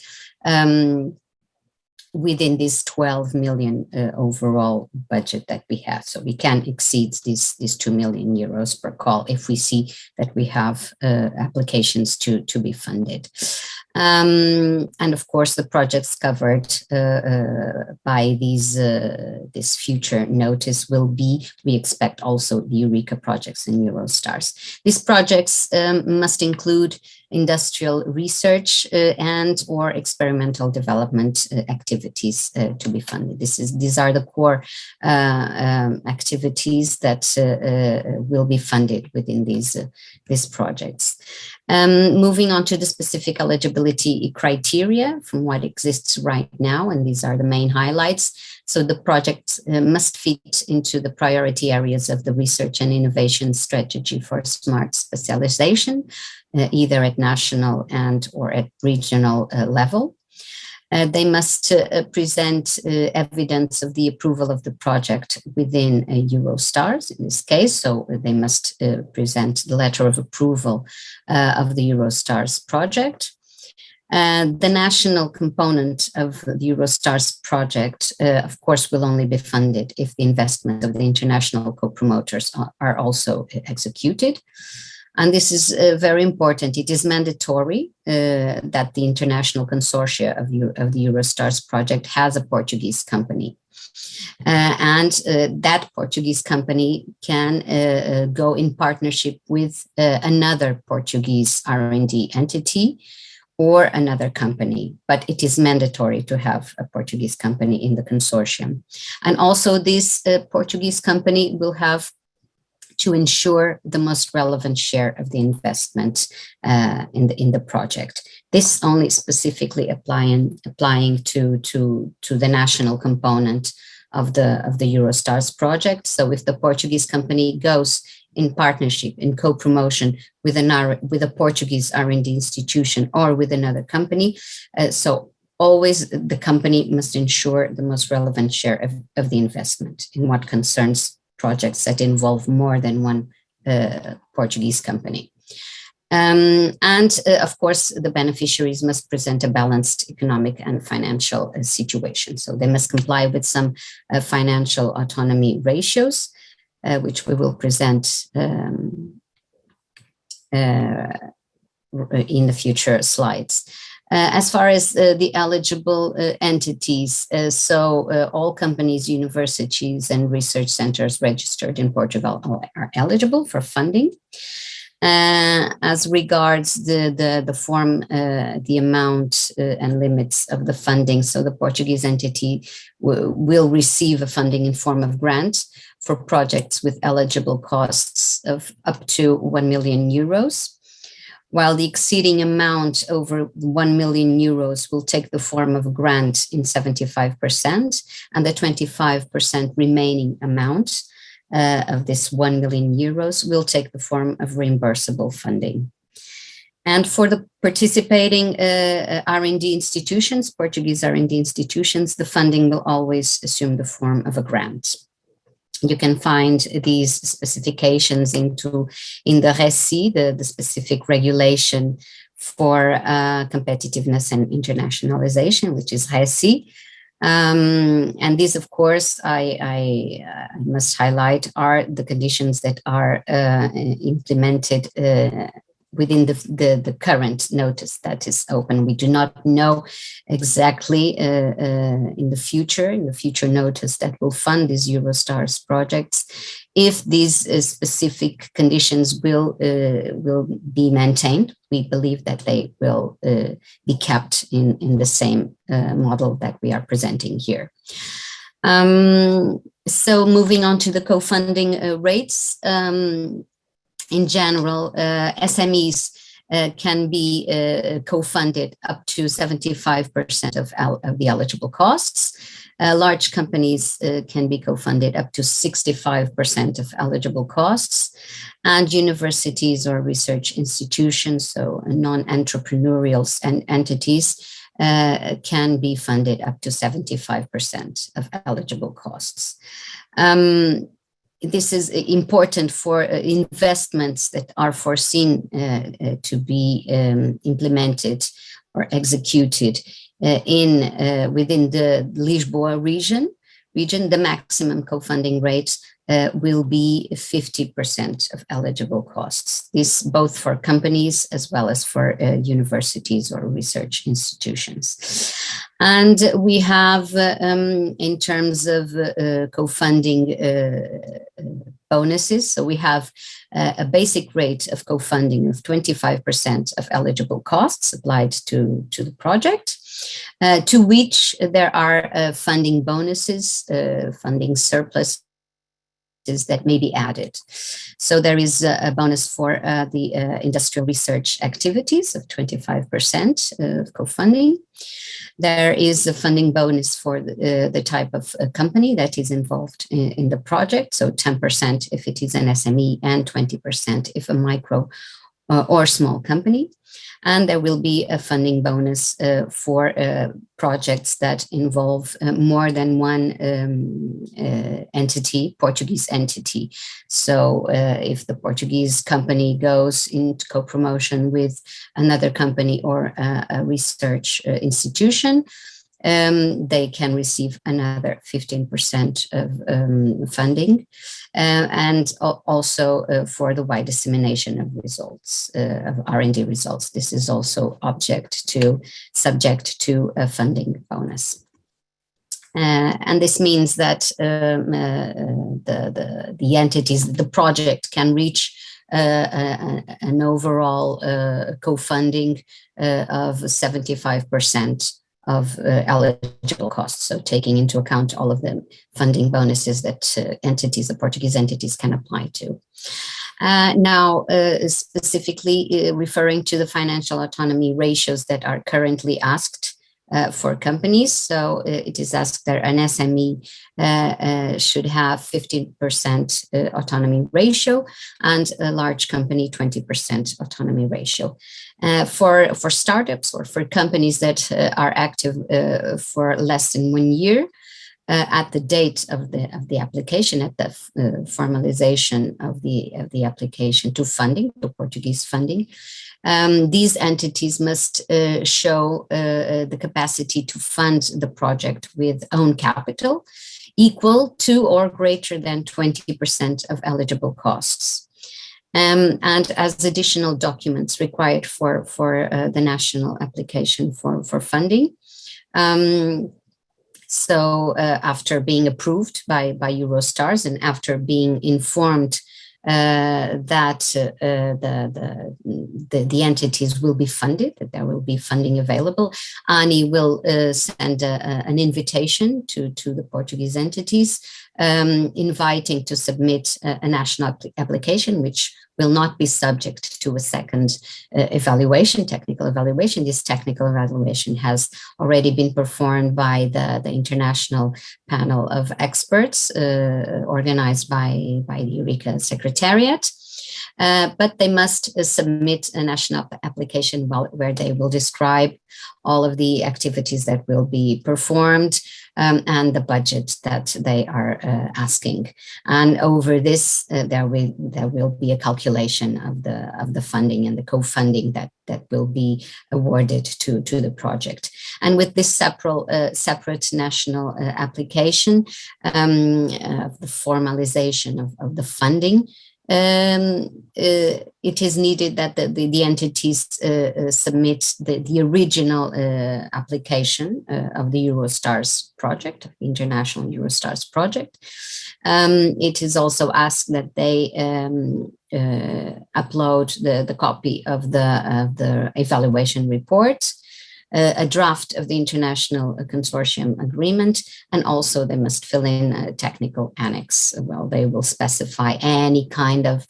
within this 12 million overall budget that we have. So we can exceed these 2 million euros per call if we see that we have applications to be funded. And of course, the projects covered by this future notice will be, we expect also the Eureka projects and Eurostars. These projects must include industrial research and or experimental development activities to be funded. These are the core activities that will be funded within these projects. Moving on to the specific eligibility criteria from what exists right now, and these are the main highlights. So the project must fit into the priority areas of the research and innovation strategy for smart specialization, either at national and or at regional level. They must present evidence of the approval of the project within Eurostars, in this case. So they must present the letter of approval of the Eurostars project. The national component of the Eurostars project, of course, will only be funded if the investment of the international co-promoters are also executed. And this is very important. It is mandatory that the international consortia of the Eurostars project has a Portuguese company. And that Portuguese company can go in partnership with another Portuguese R&D entity or another company, but it is mandatory to have a Portuguese company in the consortium. And also this Portuguese company will have to ensure the most relevant share of the investment in the project. This only specifically applying to the national component of the Eurostars project. So if the Portuguese company goes in partnership, in co-promotion with a Portuguese R&D institution or with another company, so always the company must ensure the most relevant share of the investment in what concerns projects that involve more than one Portuguese company. Of course, the beneficiaries must present a balanced economic and financial situation. So they must comply with some financial autonomy ratios, which we will present in the future slides. As far as the eligible entities, all companies, universities, and research centers registered in Portugal are eligible for funding. As regards the form, the amount and limits of the funding, so the Portuguese entity will receive a funding in form of grant for projects with eligible costs of up to 1 million euros. While the exceeding amount over 1 million euros will take the form of a grant in 75%, and the 25% remaining amount of this 1 million euros will take the form of reimbursable funding. And for the participating R&D institutions, Portuguese R&D institutions, the funding will always assume the form of a grant. You can find these specifications in the RECI, the specific regulation for competitiveness and internationalization, which is RECI. And these, of course, I must highlight, are the conditions that are implemented within the current notice that is open. We do not know exactly in the future notice that will fund these Eurostars projects, if these specific conditions will be maintained. We believe that they will be kept in the same model that we are presenting here. So moving on to the co-funding rates. In general, SMEs can be co-funded up to 75% of the eligible costs. Large companies can be co-funded up to 65% of eligible costs, and universities or research institutions, so non-entrepreneurial entities, can be funded up to 75% of eligible costs. This is important for investments that are foreseen to be implemented or executed within the Lisboa region. The maximum co-funding rate will be 50% of eligible costs. This both for companies as well as for universities or research institutions. And we have, in terms of co-funding bonuses, so we have a basic rate of co-funding of 25% of eligible costs applied to the project, to which there are funding bonuses, funding surplus that may be added. So there is a bonus for the industrial research activities of 25% of co-funding. There is a funding bonus for the type of company that is involved in the project. So 10% if it is an SME and 20% if a micro or small company. And there will be a funding bonus for projects that involve more than one entity, Portuguese entity. So if the Portuguese company goes into co-promotion with another company or a research institution, they can receive another 15% of funding, and also for the wide dissemination of results, of R&D results. This is also subject to a funding bonus. And this means that the entities, the project can reach an overall co-funding of 75% of eligible costs, so taking into account all of the funding bonuses that the Portuguese entities can apply to. Now, specifically referring to the financial autonomy ratios that are currently asked for companies. So it is asked that an SME should have 15% autonomy ratio, and a large company 20% autonomy ratio. For startups or for companies that are active for less than 1 year, at the date of the application, at the formalization of the application to funding, to Portuguese funding, these entities must show the capacity to fund the project with own capital equal to or greater than 20% of eligible costs. And as additional documents required for the national application for funding. So after being approved by Eurostars and after being informed that the entities will be funded, that there will be funding available, ANI will send an invitation to the Portuguese entities, inviting to submit a national application, which will not be subject to a second evaluation, technical evaluation. This technical evaluation has already been performed by the international panel of experts organized by the Eureka Secretariat. But they must submit a national application where they will describe all of the activities that will be performed and the budget that they are asking. And over this, there will be a calculation of the funding and the co-funding that will be awarded to the project. And with this separate national application, the formalization of the funding, it is needed that the entities submit the original application of the Eurostars project, the International Eurostars project. It is also asked that they upload the copy of the evaluation report, a draft of the International Consortium Agreement, and also they must fill in a technical annex. Well, they will specify any kind of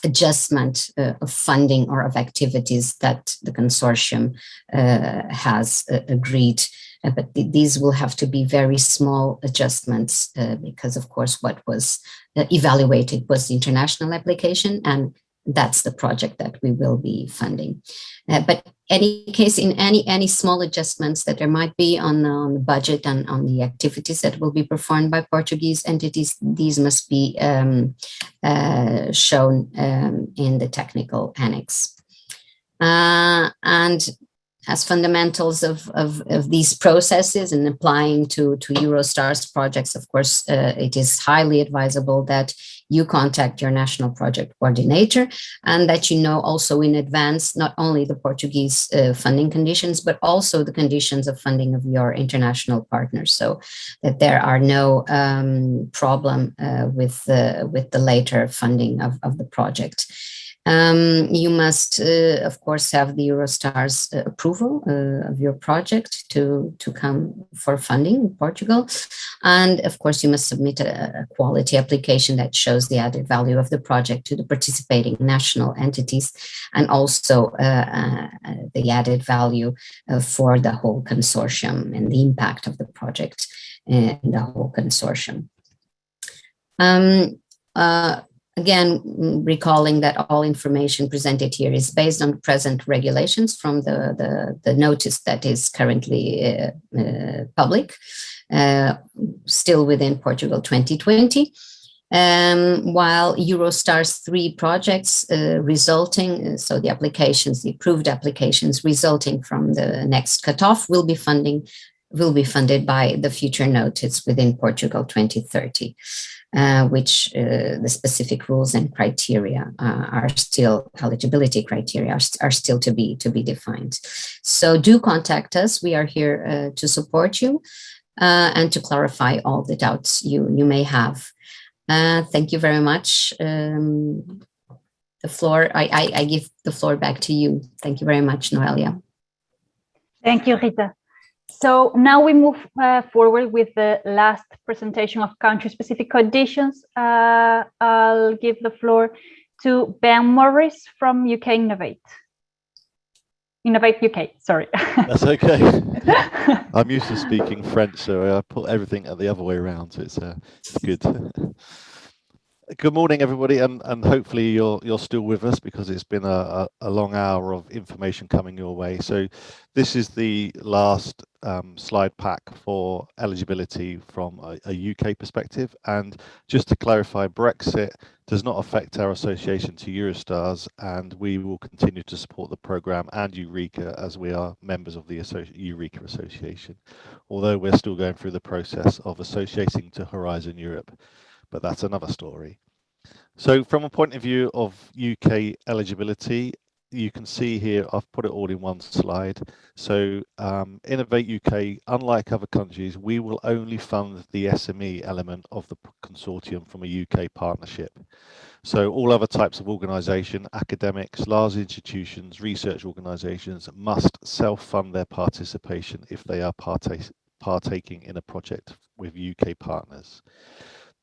adjustment of funding or of activities that the consortium has agreed. But these will have to be very small adjustments because, of course, what was evaluated was the international application, and that's the project that we will be funding. But any case, in any small adjustments that there might be on the budget and on the activities that will be performed by Portuguese entities, these must be shown in the technical annex. And as fundamentals of these processes and applying to Eurostars projects, of course, it is highly advisable that you contact your national project coordinator and that you know also in advance not only the Portuguese funding conditions, but also the conditions of funding of your international partners, so that there are no problem with the later funding of the project. You must, of course, have the Eurostars approval of your project to come for funding in Portugal. And of course, you must submit a quality application that shows the added value of the project to the participating national entities and also the added value for the whole consortium and the impact of the project in the whole consortium. Again, recalling that all information presented here is based on present regulations from the notice that is currently public, still within Portugal 2020. While Eurostars 3 projects resulting, so the applications, the approved applications resulting from the next cutoff will be funded by the future notice within Portugal 2030. Which the specific rules and criteria are still, eligibility criteria are still to be defined. So do contact us. We are here to support you and to clarify all the doubts you may have. Thank you very much. The floor, I give the floor back to you. Thank you very much, Noelia. Thank you, Rita. So now we move forward with the last presentation of country-specific conditions. I'll give the floor to Ben Morris from UK Innovate. Innovate UK, sorry. That's okay. I'm used to speaking French, so I put everything the other way around, so it's good. Good morning, everybody, and hopefully you're still with us because it's been a long hour of information coming your way. So this is the last slide pack for eligibility from a UK perspective. And just to clarify, Brexit does not affect our association to Eurostars, and we will continue to support the programme and Eureka as we are members of the Eureka Association, although we're still going through the process of associating to Horizon Europe. But that's another story. So from a point of view of UK eligibility, you can see here, I've put it all in one slide. So Innovate UK, unlike other countries, we will only fund the SME element of the consortium from a UK partnership. So all other types of organisation, academics, large institutions, research organisations must self-fund their participation if they are partaking in a project with UK partners.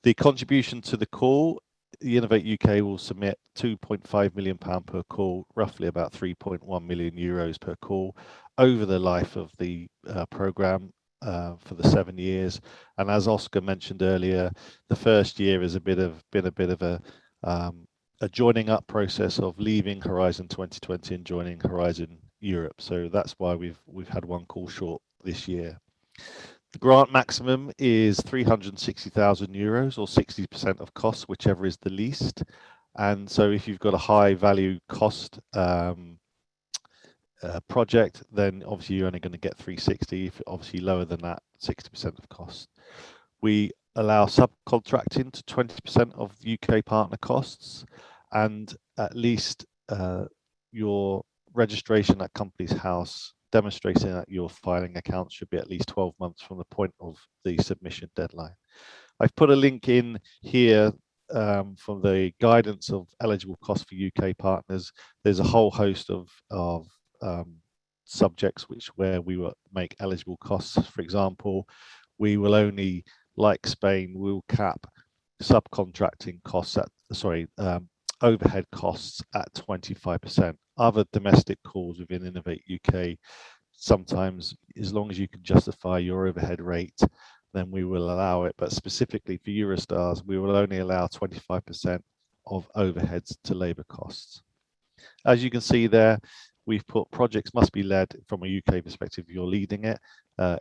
The contribution to the call, the Innovate UK will submit £2.5 million per call, roughly about 3.1 million euros per call over the life of the programme for the 7 years. And as Oscar mentioned earlier, the first year is been a bit of a joining up process of leaving Horizon 2020 and joining Horizon Europe. So that's why we've had one call short this year. The grant maximum is €360,000 or 60% of costs, whichever is the least. And so if you've got a high value cost project, then obviously you're only going to get 360. If obviously lower than that, 60% of cost. We allow subcontracting to 20% of UK partner costs, and at least your registration at Companies House demonstrating that your filing account should be at least 12 months from the point of the submission deadline. I've put a link in here from the guidance of eligible costs for UK partners. There's a whole host of subjects where we will make eligible costs. For example, we will only, like Spain, we will cap subcontracting costs at overhead costs at 25%. Other domestic calls within Innovate UK, sometimes as long as you can justify your overhead rate, then we will allow it. But specifically for Eurostars, we will only allow 25% of overheads to labour costs. As you can see there, we've put projects must be led from a UK perspective, you're leading it,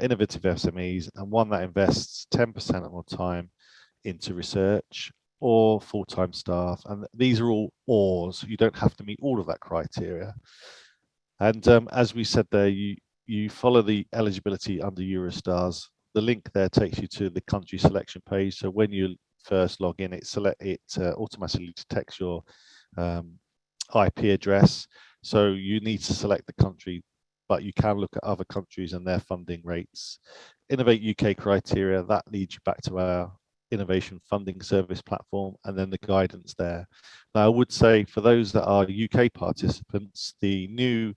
innovative SMEs, and one that invests 10% of our time into research or full-time staff. And these are all ORs. You don't have to meet all of that criteria. And as we said there, you follow the eligibility under Eurostars. The link there takes you to the country selection page. So when you first log in, it automatically detects your IP address. So you need to select the country, but you can look at other countries and their funding rates. Innovate UK criteria, that leads you back to our innovation funding service platform, and then the guidance there. Now, I would say for those that are UK participants, the new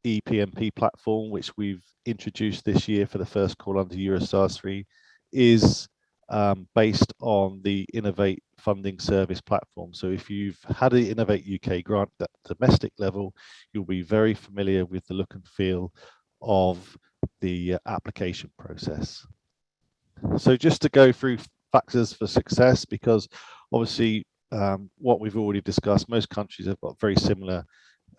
ePMP platform, which we've introduced this year for the first call under Eurostars 3, is based on the Innovate funding service platform. So if you've had an Innovate UK grant at domestic level, you'll be very familiar with the look and feel of the application process. So just to go through factors for success, because obviously what we've already discussed, most countries have got very similar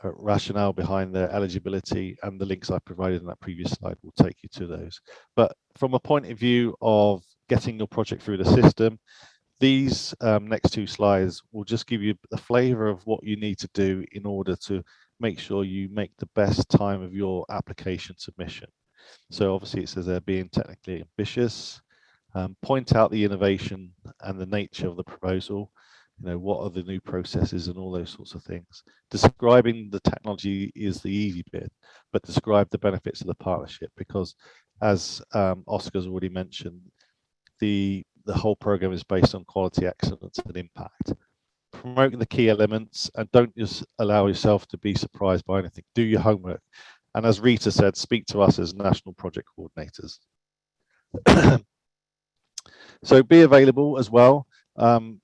rationale behind their eligibility, and the links I provided in that previous slide will take you to those. But from a point of view of getting your project through the system, these next two slides will just give you a flavor of what you need to do in order to make sure you make the best time of your application submission. So obviously it says they're being technically ambitious, point out the innovation and the nature of the proposal, what are the new processes and all those sorts of things. Describing the technology is the easy bit, but describe the benefits of the partnership, because as Oscar's already mentioned, the whole program is based on quality, excellence and impact. Promoting the key elements, and don't just allow yourself to be surprised by anything. Do your homework. And as Rita said, speak to us as national project coordinators. So be available as well.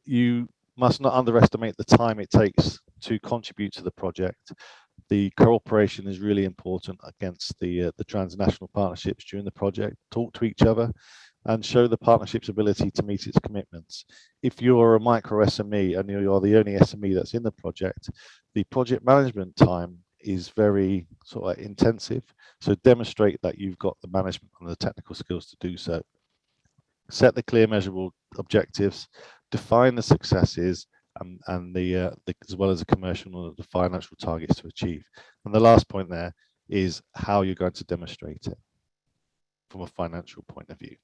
You must not underestimate the time it takes to contribute to the project. The cooperation is really important against the transnational partnerships during the project. Talk to each other and show the partnership's ability to meet its commitments. If you're a micro SME and you're the only SME that's in the project management time is very sort of intensive. So demonstrate that you've got the management and the technical skills to do so. Set the clear, measurable objectives, define the successes, and as well as the commercial and the financial targets to achieve. And the last point there is how you're going to demonstrate it from a financial point of view.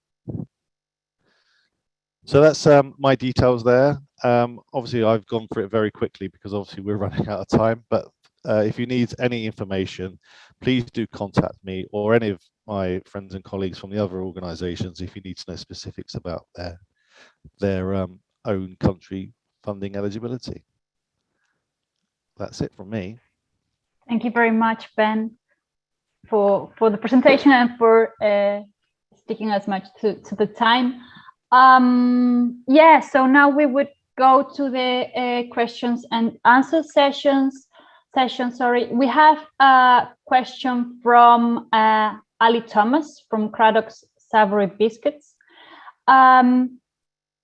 So that's my details there. Obviously, I've gone through it very quickly because obviously we're running out of time. But if you need any information, please do contact me or any of my friends and colleagues from the other organisations if you need to know specifics about their own country funding eligibility. That's it from me. Thank you very much, Ben, for the presentation and for sticking as much to the time. Yeah, so now we would go to the questions and answer session. Sorry, we have a question from Ali Thomas from Craddock's Savory Biscuits.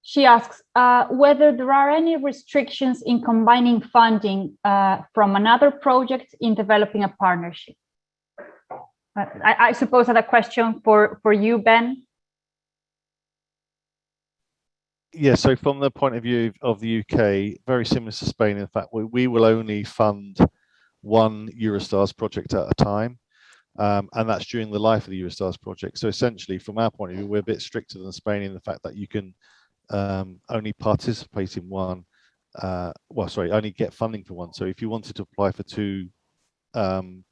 She asks whether there are any restrictions in combining funding from another project in developing a partnership. I suppose that a question for you, Ben. Yeah, so from the point of view of the UK, very similar to Spain, in fact, we will only fund one Eurostars project at a time, and that's during the life of the Eurostars project. So essentially, from our point of view, we're a bit stricter than Spain in the fact that you can only participate in one, only get funding for one. So if you wanted to apply for two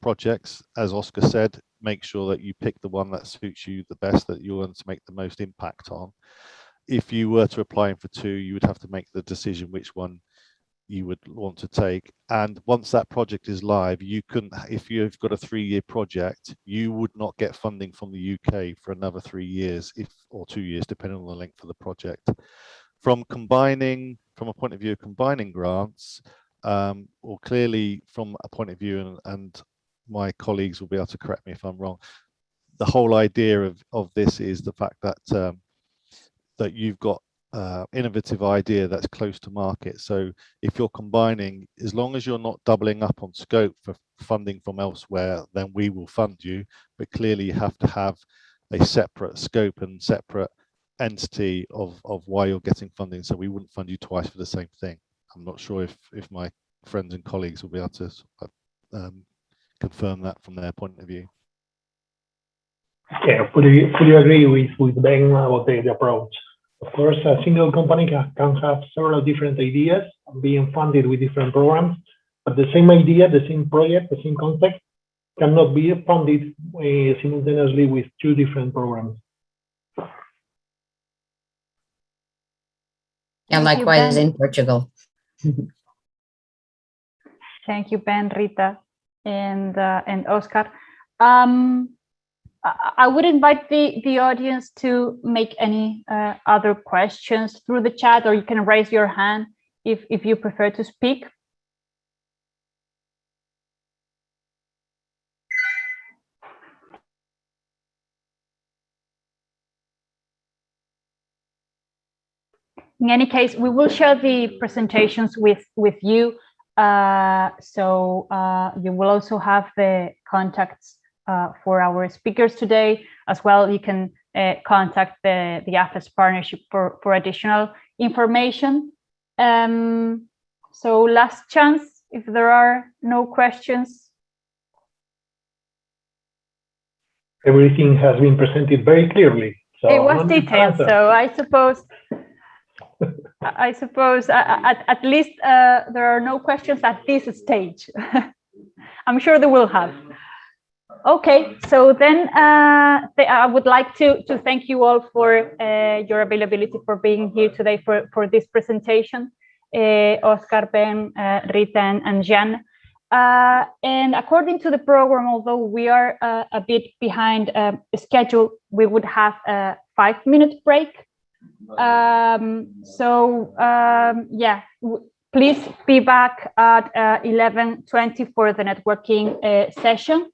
projects, as Oscar said, make sure that you pick the one that suits you the best, that you want to make the most impact on. If you were to apply for two, you would have to make the decision which one you would want to take. And once that project is live, you couldn't, if you've got a 3-year project, you would not get funding from the UK for another 3 years, or 2 years, depending on the length of the project. From combining from a point of view of combining grants, or clearly from a point of view, and my colleagues will be able to correct me if I'm wrong, the whole idea of this is the fact that that you've got innovative idea that's close to market. So if you're combining, as long as you're not doubling up on scope for funding from elsewhere, then we will fund you. But clearly you have to have a separate scope and separate entity of why you're getting funding. So we wouldn't fund you twice for the same thing. I'm not sure if my friends and colleagues will be able to confirm that from their point of view. Yeah, fully agree with Ben about the approach. Of course, a single company can have several different ideas being funded with different programs, but the same idea, the same project, the same concept cannot be funded simultaneously with two different programs. Yeah, likewise in Portugal. Thank you, Ben, Rita, and Oscar. I would invite the audience to make any other questions through the chat, or you can raise your hand if you prefer to speak. In any case, we will share the presentations with you, so you will also have the contacts for our speakers today. As well, you can contact the AHFES partnership for additional information. So last chance, if there are no questions. Everything has been presented very clearly. So it was detailed, so I suppose at least there are no questions at this stage. I'm sure they will have. Okay, so then I would like to thank you all for your availability, for being here today for this presentation, Oscar, Ben, Rita, and Jan. And according to the program, although we are a bit behind schedule, we would have a 5-minute break. Yeah, please be back at 11:20 for the networking session.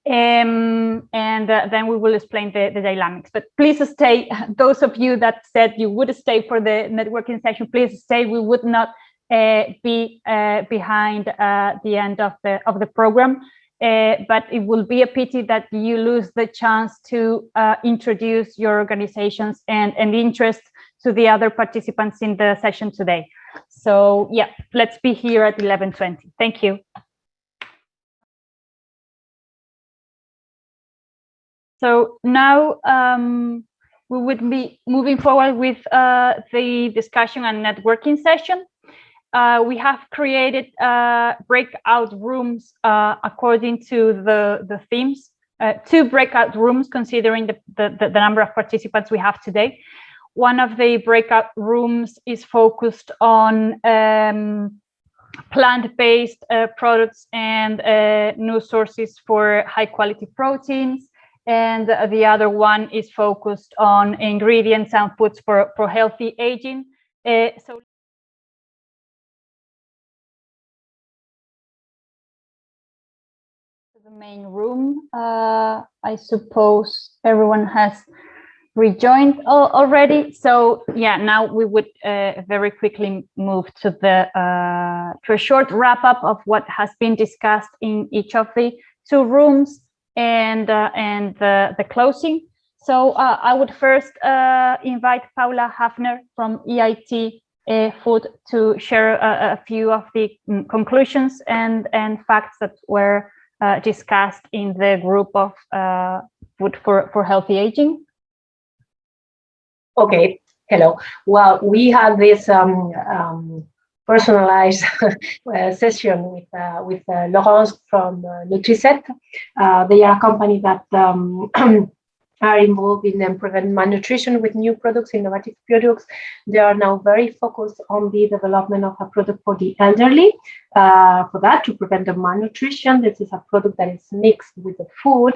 And then we will explain the dynamics, but please stay. Those of you that said you would stay for the networking session, please stay. We would not be behind the end of the program, but it will be a pity that you lose the chance to introduce your organizations and interest to the other participants in the session today. So yeah, let's be here at 11:20. Thank you. So now we would be moving forward with the discussion and networking session. We have created breakout rooms according to the themes, 2 breakout rooms considering the number of participants we have today. One of the breakout rooms is focused on plant-based products and new sources for high-quality proteins. And the other one is focused on ingredients and foods for healthy aging. So the main room, I suppose everyone has rejoined already. So yeah, now we would very quickly move to a short wrap up of what has been discussed in each of the 2 rooms. And the closing. So I would first invite Paula Hafner from EIT Food to share a few of the conclusions and facts that were discussed in the group of Food for Healthy Aging. Okay, hello. Well, we had this personalized session with Laurence from Nutriset. They are a company that are involved in prevent malnutrition with new products, innovative products. They are now very focused on the development of a product for the elderly. For that, to prevent the malnutrition, this is a product that is mixed with the food.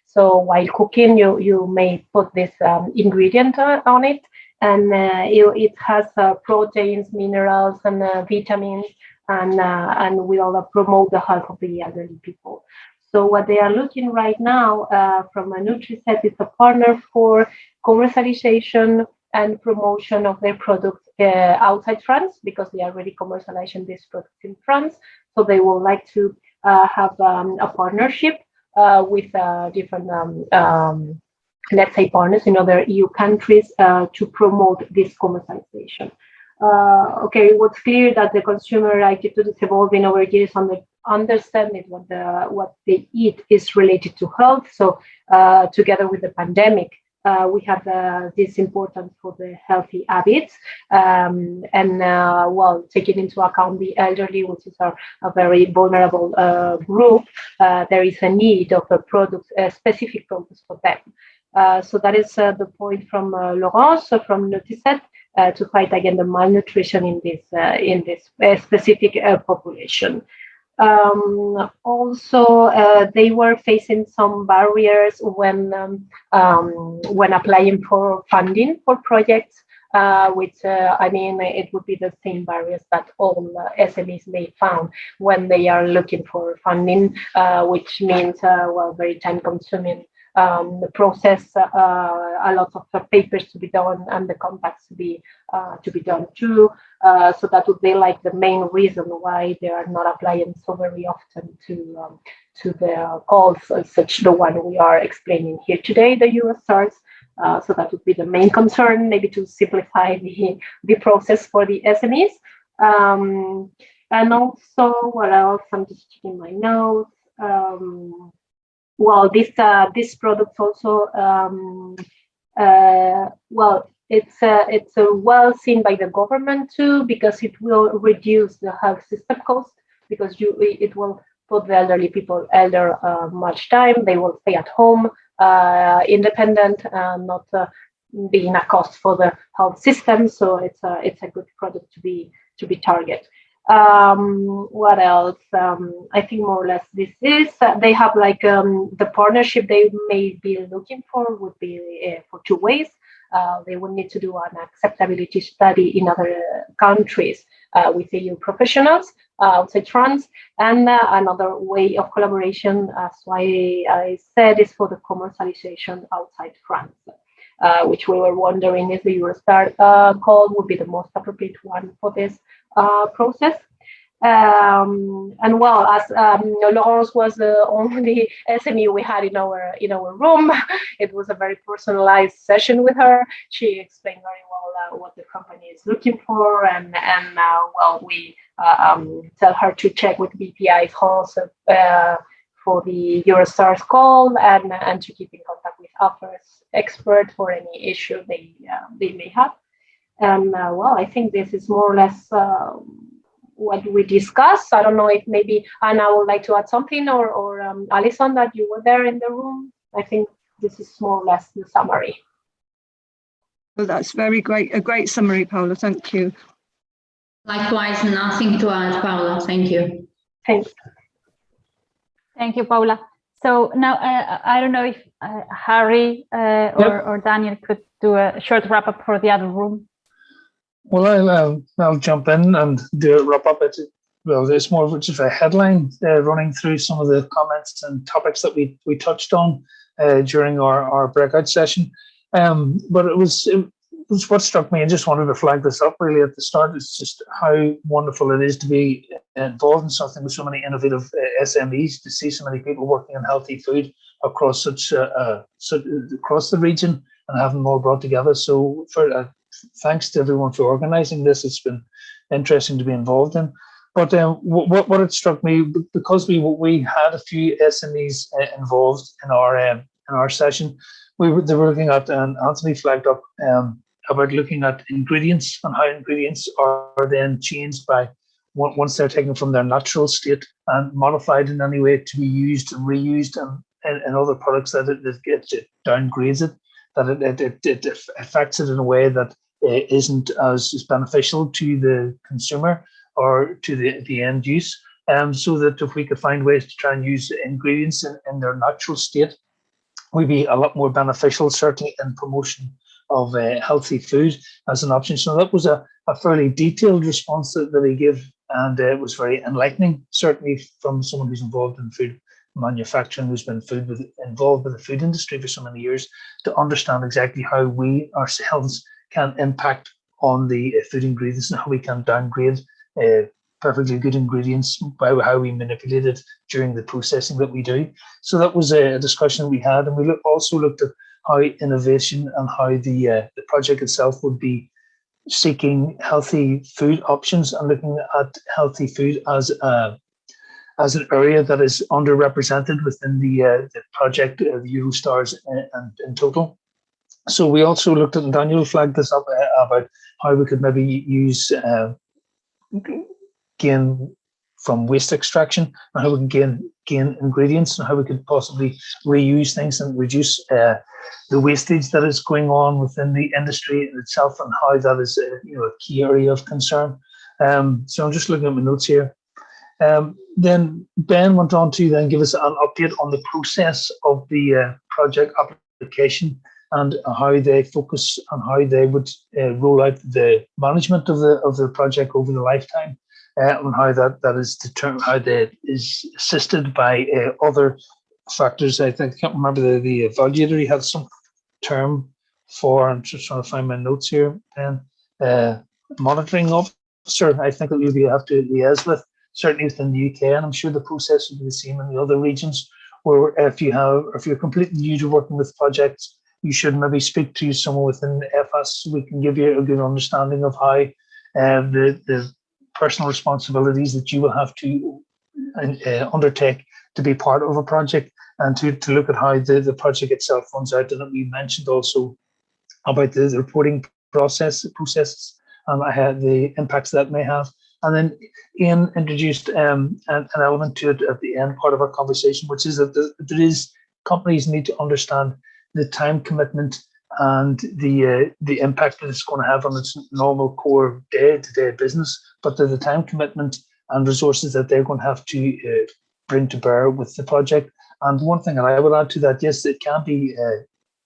So while cooking, you may put this ingredient on it, and it has proteins, minerals, and vitamins, and will promote the health of the elderly people. So what they are looking right now from NutriSet is a partner for commercialization and promotion of their products outside France, because they are already commercializing these products in France. So they would like to have a partnership with different, let's say, partners in other EU countries to promote this commercialization. Okay, it was clear that the consumer attitude is evolving over years on the understanding what they eat is related to health. So together with the pandemic, we have this importance for the healthy habits, and well, taking into account the elderly, which is a very vulnerable group, there is a need of a product, specific products for them. So that is the point from Laurence from NutriSet to fight against the malnutrition in this specific population. Also, they were facing some barriers when applying for funding for projects, which I mean, it would be the same barriers that all SMEs may found when they are looking for funding, which means well, very time-consuming the process, a lot of papers to be done, and the contacts to be done too. So that would be like the main reason why they are not applying so very often to the calls, such the one we are explaining here today, the Eurostars. So that would be the main concern, maybe to simplify the process for the SMEs. And also, what else? I'm just checking my notes. Well, this product also, well, it's well seen by the government too, because it will reduce the health system cost, because it will put the elderly people much time. They will stay at home, independent, not being a cost for the health system. So it's a good product to be targeted. What else? I think more or less this is, they have like the partnership they may be looking for would be for two ways. They would need to do an acceptability study in other countries with EU professionals outside France, and another way of collaboration, as I said, is for the commercialization outside France, which we were wondering if the Eurostar call would be the most appropriate one for this process. And well, as Laurence was the only SME we had in our room, it was a very personalized session with her. She explained very well what the company is looking for, and well, we tell her to check with BPI France for the Eurostars call, and to keep in contact with AHFES experts for any issue they may have. And well, I think this is more or less what we discussed. I don't know if maybe Anna would like to add something, or Alison, that you were there in the room. I think this is more or less the summary. Well, that's very great. A great summary, Paula. Thank you. Likewise, nothing to add, Paula. Thank you. Thanks. Thank you, Paula. So now I don't know if Harry or Daniel could do a short wrap up for the other room. Well, I'll jump in and do a wrap up. It's more of just a headline running through some of the comments and topics that we touched on during our breakout session. But it was what struck me, and just wanted to flag this up really at the start, is just how wonderful it is to be involved in something with so many innovative SMEs, to see so many people working on healthy food across across the region and having them all brought together. So thanks to everyone for organising this. It's been interesting to be involved in. But what it struck me, because we had a few SMEs involved in our session, they were looking at, and Anthony flagged up about looking at ingredients and how ingredients are then changed by once they're taken from their natural state and modified in any way to be used and reused in other products, that it downgrades it, that it affects it in a way that isn't as beneficial to the consumer or to the end use. So that if we could find ways to try and use ingredients in their natural state, would be a lot more beneficial, certainly in promotion healthy food as an option. So that was a fairly detailed response that he gave, and it was very enlightening, certainly from someone who's involved in food manufacturing, who's been involved with the food industry for so many years, to understand exactly how we ourselves can impact on the food ingredients and how we can downgrade perfectly good ingredients by how we manipulate it during the processing that we do. So that was a discussion we had, and we also looked at how innovation and how the project itself would be seeking healthy food options and looking at healthy food as an area that is underrepresented within the project, the Eurostars in total. So we also looked at, and Daniel flagged this up, about how we could maybe use gain from waste extraction, and how we can gain ingredients, and how we could possibly reuse things and reduce the wastage that is going on within the industry itself, and how that is a key area of concern. So I'm just looking at my notes here. Then Ben went on to then give us an update on the process of the project application, and how they focus on how they would roll out the management of the project over the lifetime, and how that is determined, how that is assisted by other factors. I think I can't remember the evaluator. He had some term for. I'm just trying to find my notes here. And monitoring officer, I think that we have to liaise with, certainly within the UK, and I'm sure the process will be the same in the other regions. Where if you're completely new to working with projects, you should maybe speak to someone within the AHFES so we can give you a good understanding of how the personal responsibilities that you will have to undertake to be part of a project, and to look at how the project itself runs out. And we mentioned also about the reporting processes and the impacts that may have. And then Ian introduced an element to it at the end part of our conversation, which is that companies need to understand the time commitment and the impact that it's going to have on its normal core day-to-day business, but the time commitment and resources that they're going to have to bring to bear with the project. And one thing that I would add to that, yes, it can be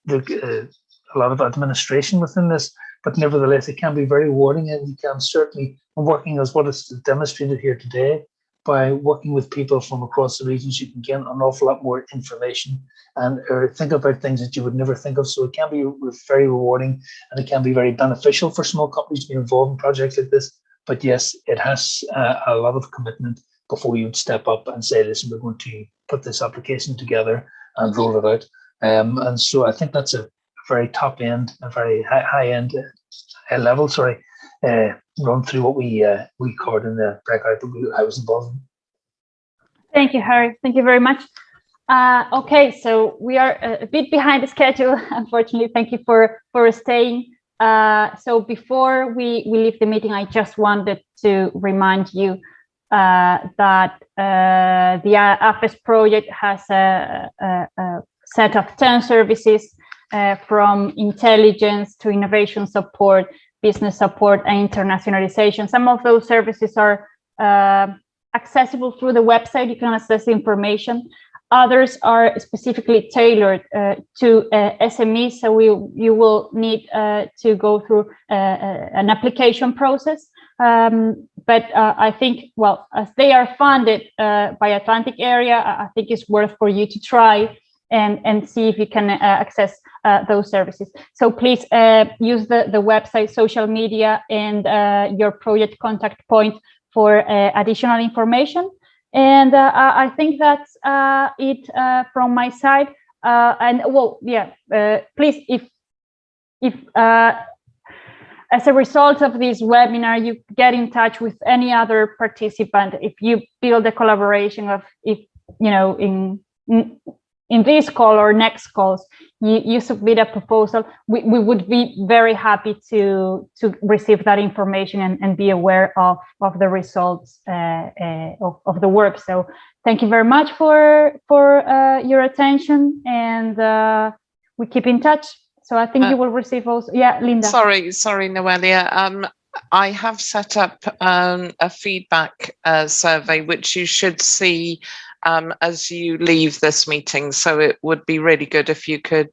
a lot of administration within this, but nevertheless, it can be very rewarding, and you can certainly, working as what is demonstrated here today, by working with people from across the regions, you can get an awful lot more information and think about things that you would never think of. So it can be very rewarding, and it can be very beneficial for small companies to be involved in projects like this. But yes, it has a lot of commitment before you would step up and say, listen, we're going to put this application together and roll it out. And so I think that's a very top end, a very high end, high level, run through what we covered in the breakout that I was involved in. Thank you, Harry. Thank you very much. Okay, so we are a bit behind the schedule, unfortunately. Thank you for staying. So before we leave the meeting, I just wanted to remind you that the AHFES project has a set of 10 services, from intelligence to innovation support, business support, and internationalization. Some of those services are accessible through the website. You can access the information. Others are specifically tailored to SMEs, so you will need to go through an application process. But I think, well, as they are funded by Atlantic Area, I think it's worth for you to try and see if you can access those services. So please use the website, social media, and your project contact point for additional information. And I think that's it from my side. And well, yeah, please, if as a result of this webinar, you get in touch with any other participant, if you build a collaboration of, if you know, in this call or next calls, you submit a proposal, we would be very happy to receive that information and be aware of the results of the work. So thank you very much for your attention, and we keep in touch. So I think you will receive also, yeah, Linda. Sorry, Noelia. I have set up a feedback survey, which you should see as you leave this meeting. So it would be really good if you could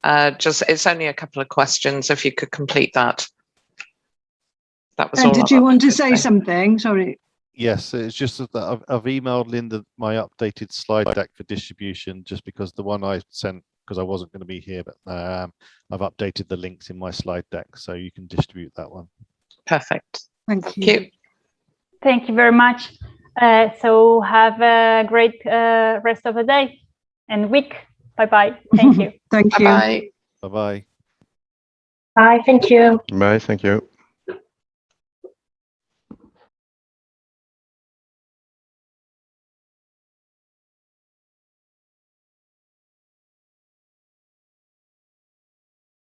it's only a couple of questions. If you could complete that. That was all. Did you want to say something? Sorry. Yes, it's just that I've emailed Linda my updated slide deck for distribution, just because the one I sent, because I wasn't going to be here, but I've updated the links in my slide deck, so you can distribute that one. Perfect. Thank you. Thank you very much. So have a great rest of the day and week. Bye-bye. Thank you. Thank you. Bye-bye. Bye-bye. Bye. Thank you. Bye. Thank you.